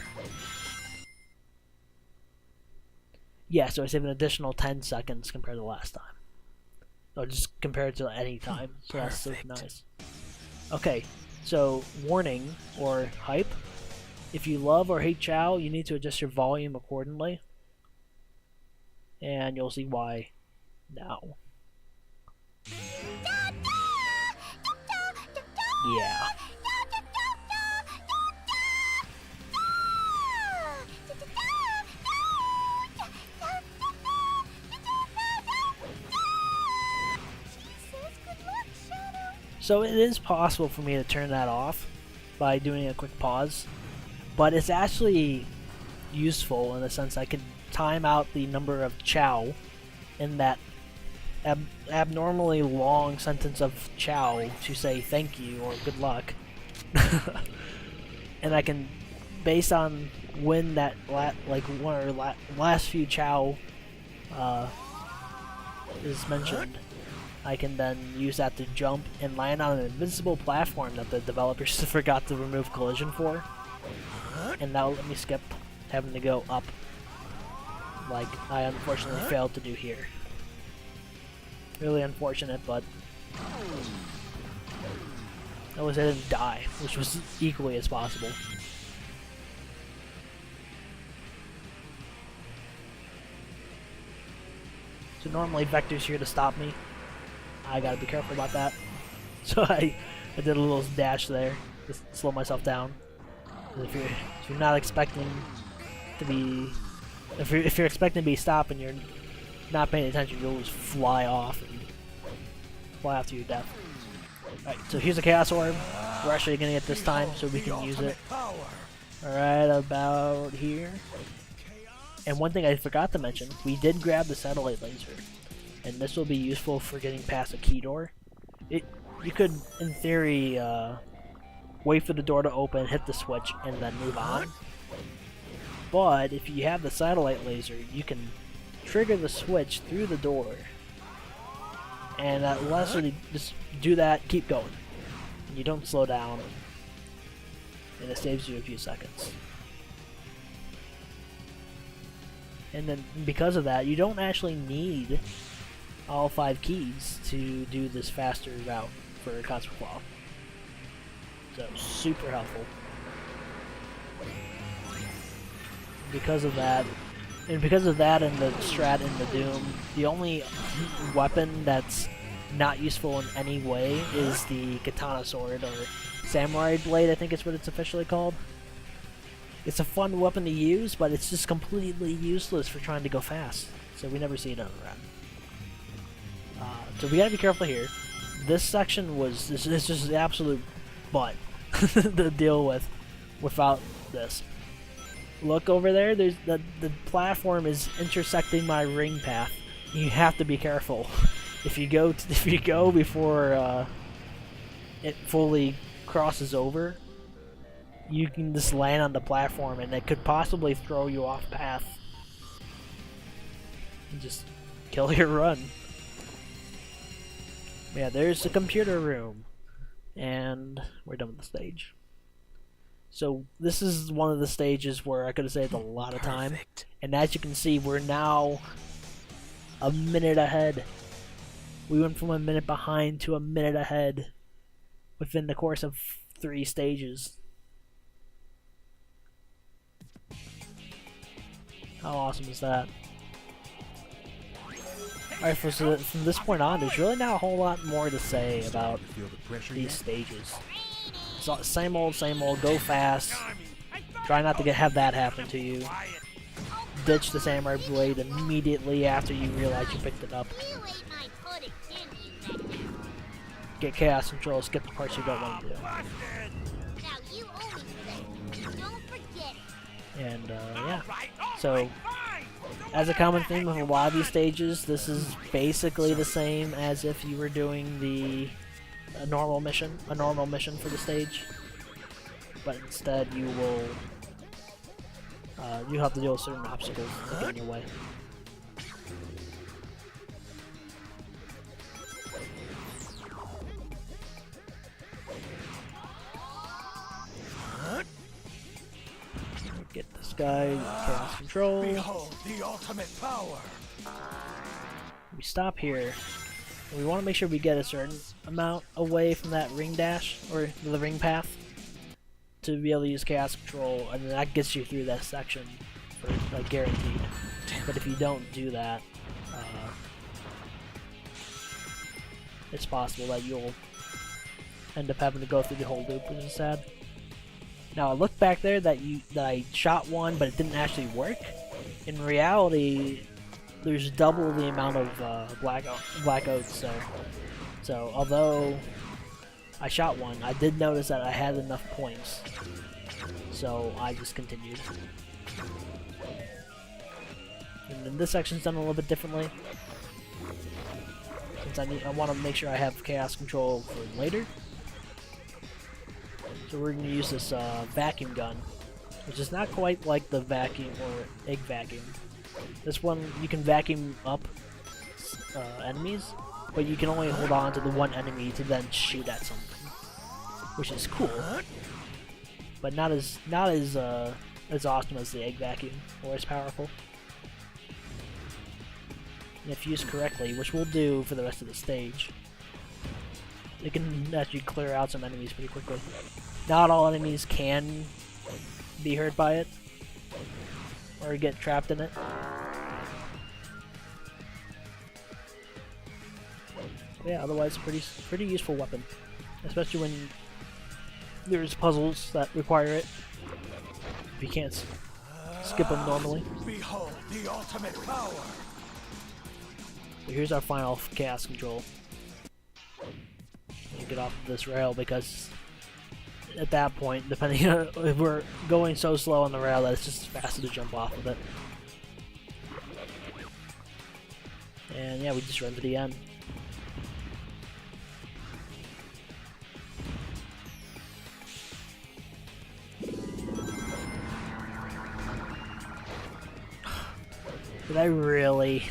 Yeah, so I save an additional 10 seconds compared to last time. Or just compared to any time, so that's so nice. Okay, so warning, or hype. If you love or hate Chow, you need to adjust your volume accordingly. And you'll see why now. Yeah. So it is possible for me to turn that off by doing a quick pause, but it's actually useful in the sense I can time out the number of chow in that abnormally long sentence of chow to say thank you or good luck. And I can, based on when that last few chow is mentioned, I can then use that to jump and land on an invincible platform that the developers forgot to remove collision for, and that'll let me skip having to go up like I unfortunately failed to do here. Really unfortunate, but at least I didn't die, which was equally as possible. So normally Vector's here to stop me. I gotta be careful about that. So I did a little dash there, just slow myself down. If you're not expecting to be, if you're expecting to be stopped and you're not paying attention, you'll just fly off and fly off to your death. Alright, so here's a Chaos Orb. We're actually getting it this time, so we can use it. Alright, about here. And one thing I forgot to mention, we did grab the satellite laser, and this will be useful for getting past a key door. You could, in theory, wait for the door to open, hit the switch, and then move on. But if you have the satellite laser, you can trigger the switch through the door. And that lets you just do that, keep going. And you don't slow down. And it saves you a few seconds. And then because of that, you don't actually need all 5 keys to do this faster route for Cosmic Claw. So super helpful. Because of that, and the strat in the Doom, the only weapon that's not useful in any way is the Katana Sword, or Samurai Blade, I think is what it's officially called. It's a fun weapon to use, but it's just completely useless for trying to go fast. So we never see it on the run. So we gotta be careful here. This section was this is just the absolute butt to deal with without this. Look over there. There's the platform is intersecting my ring path. You have to be careful. If you go before it fully crosses over, you can just land on the platform, and it could possibly throw you off path and just kill your run. Yeah, there's the computer room, and we're done with the stage. So this is one of the stages where I could have saved a lot of time, and as you can see, we're now a minute ahead. We went from a minute behind to a minute ahead within the course of 3 stages. How awesome is that? Alright, so from this point on, there's really not a whole lot more to say about these stages. It's all, same old, go fast. Try not to have that happen to you. Ditch the Samurai Blade immediately after you realize you picked it up. Get Chaos Control, skip the parts you don't want to do. And yeah, so as a common theme of a lot of these stages, this is basically the same as if you were doing a normal mission for the stage, but instead you will you have to deal with certain obstacles that get in your way. Get this guy, Chaos Control. Behold the ultimate power. We stop here. And we want to make sure we get a certain amount away from that ring dash, or the ring path, to be able to use Chaos Control, and then that gets you through that section, for, like, guaranteed. But if you don't do that, it's possible that you'll end up having to go through the whole loop, which is sad. Now I looked back there that I shot one, but it didn't actually work. In reality, there's double the amount of black oats. So although I shot one, I did notice that I had enough points, so I just continued. And then this section's done a little bit differently, since I want to make sure I have Chaos Control for later. So we're going to use this vacuum gun, which is not quite like the vacuum or egg vacuum. This one, you can vacuum up enemies, but you can only hold on to the one enemy to then shoot at something, which is cool, but not as awesome as the egg vacuum, or as powerful. And if used correctly, which we'll do for the rest of the stage, it can actually clear out some enemies pretty quickly. Not all enemies can be hurt by it, or get trapped in it. Yeah, otherwise pretty useful weapon, especially when there's puzzles that require it. If you can't skip them normally. Behold the ultimate power. So here's our final Chaos Control. You get off of this rail, because at that point, depending on if we're going so slow on the rail that it's just faster to jump off of it. And yeah, we just run to the end. I really?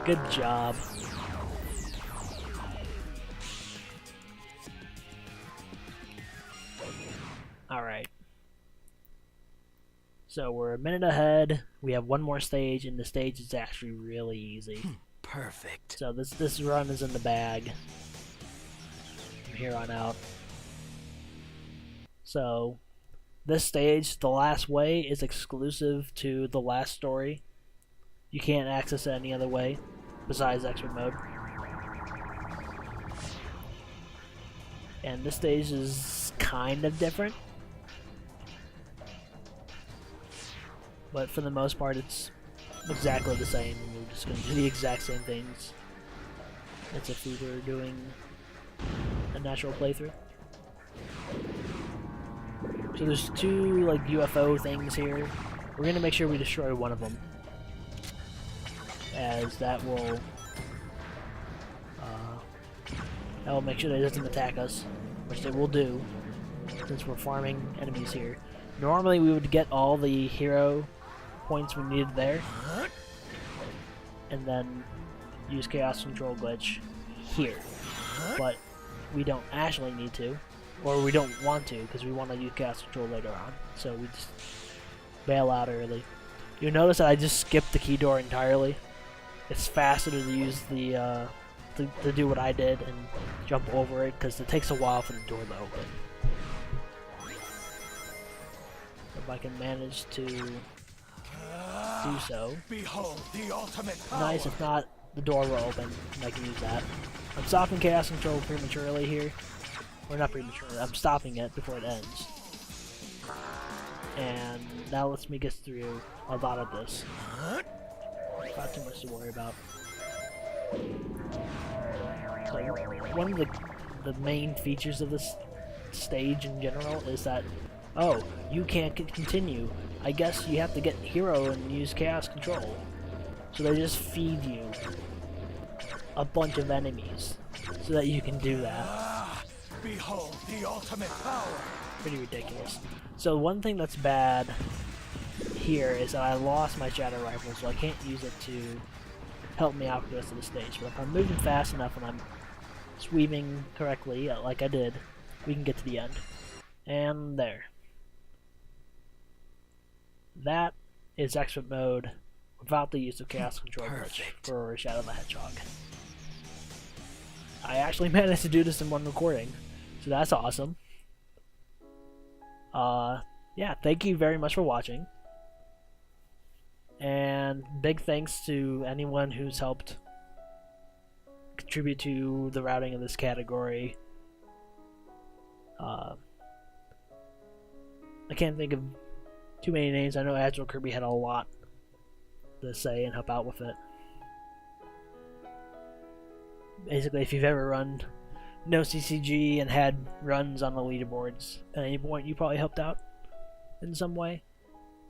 Good job. Alright. So we're a minute ahead. We have one more stage, and the stage is actually really easy. Perfect. So this run is in the bag from here on out. So this stage, the last way, is exclusive to the last story. You can't access it any other way besides expert mode. And this stage is kind of different, but for the most part it's exactly the same. We're just going to do the exact same things as if we were doing a natural playthrough. So there's two like UFO things here. We're going to make sure we destroy one of them, as that will make sure that it doesn't attack us, which it will do since we're farming enemies here. Normally we would get all the hero points we needed there, and then use Chaos Control Glitch here, but we don't actually need to, or we don't want to, because we want to use Chaos Control later on, so we just bail out early. You'll notice that I just skipped the key door entirely. It's faster to use the to do what I did and jump over it, because it takes a while for the door to open. If I can manage to do so. Behold the ultimate power. Nice, if not, the door will open and I can use that. I'm stopping Chaos Control prematurely here. Or not prematurely, I'm stopping it before it ends. And that lets me get through a lot of this. Not too much to worry about. So, one of the main features of this stage in general is that, oh, you can't continue. I guess you have to get hero and use Chaos Control. So they just feed you a bunch of enemies so that you can do that. Behold the ultimate power. Pretty ridiculous. So one thing that's bad here is that I lost my Shadow Rifle, so I can't use it to help me out for the rest of the stage. But if I'm moving fast enough and I'm sweeping correctly, like I did, we can get to the end. And there. That is expert mode without the use of Chaos Control Glitch for Shadow the Hedgehog. I actually managed to do this in one recording, so that's awesome. Yeah, thank you very much for watching. And big thanks to anyone who's helped contribute to the routing of this category. I can't think of too many names. I know Agile Kirby had a lot to say and help out with it. Basically, if you've ever run no CCG and had runs on the leaderboards at any point, you probably helped out in some way.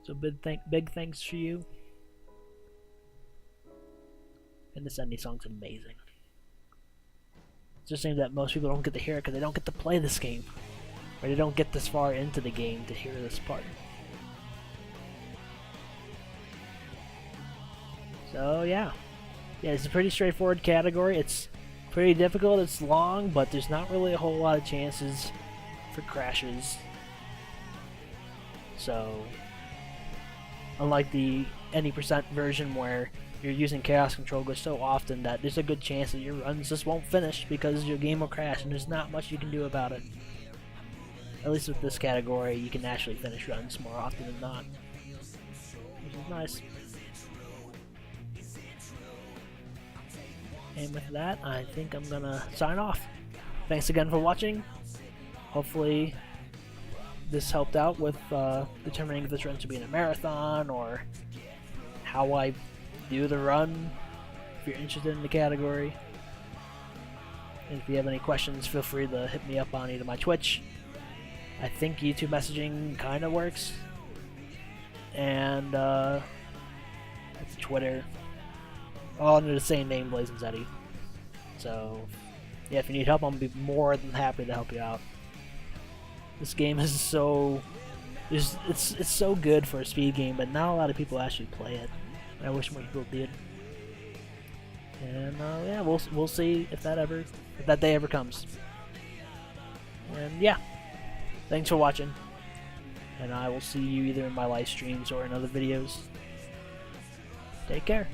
So big thanks for you. And this ending song's amazing. It's just a shame that most people don't get to hear it because they don't get to play this game, or they don't get this far into the game to hear this part. So yeah, it's a pretty straightforward category. It's pretty difficult, it's long, but there's not really a whole lot of chances for crashes. So unlike the any percent version where you're using Chaos Control Glitch so often that there's a good chance that your runs just won't finish because your game will crash and there's not much you can do about it. At least with this category, you can actually finish runs more often than not, which is nice. And with that, I think I'm gonna sign off. Thanks again for watching. Hopefully this helped out with determining if this run should be in a marathon or how I do the run, if you're interested in the category. And if you have any questions, feel free to hit me up on either my Twitch. I think YouTube messaging kind of works. And Twitter. All under the same name, Blazing Zeddy. So, yeah, if you need help, I'm gonna be more than happy to help you out. This game is so... it's so good for a speed game, but not a lot of people actually play it. I wish more people did. And yeah, we'll see if that day ever comes. And yeah, thanks for watching, and I will see you either in my live streams or in other videos. Take care.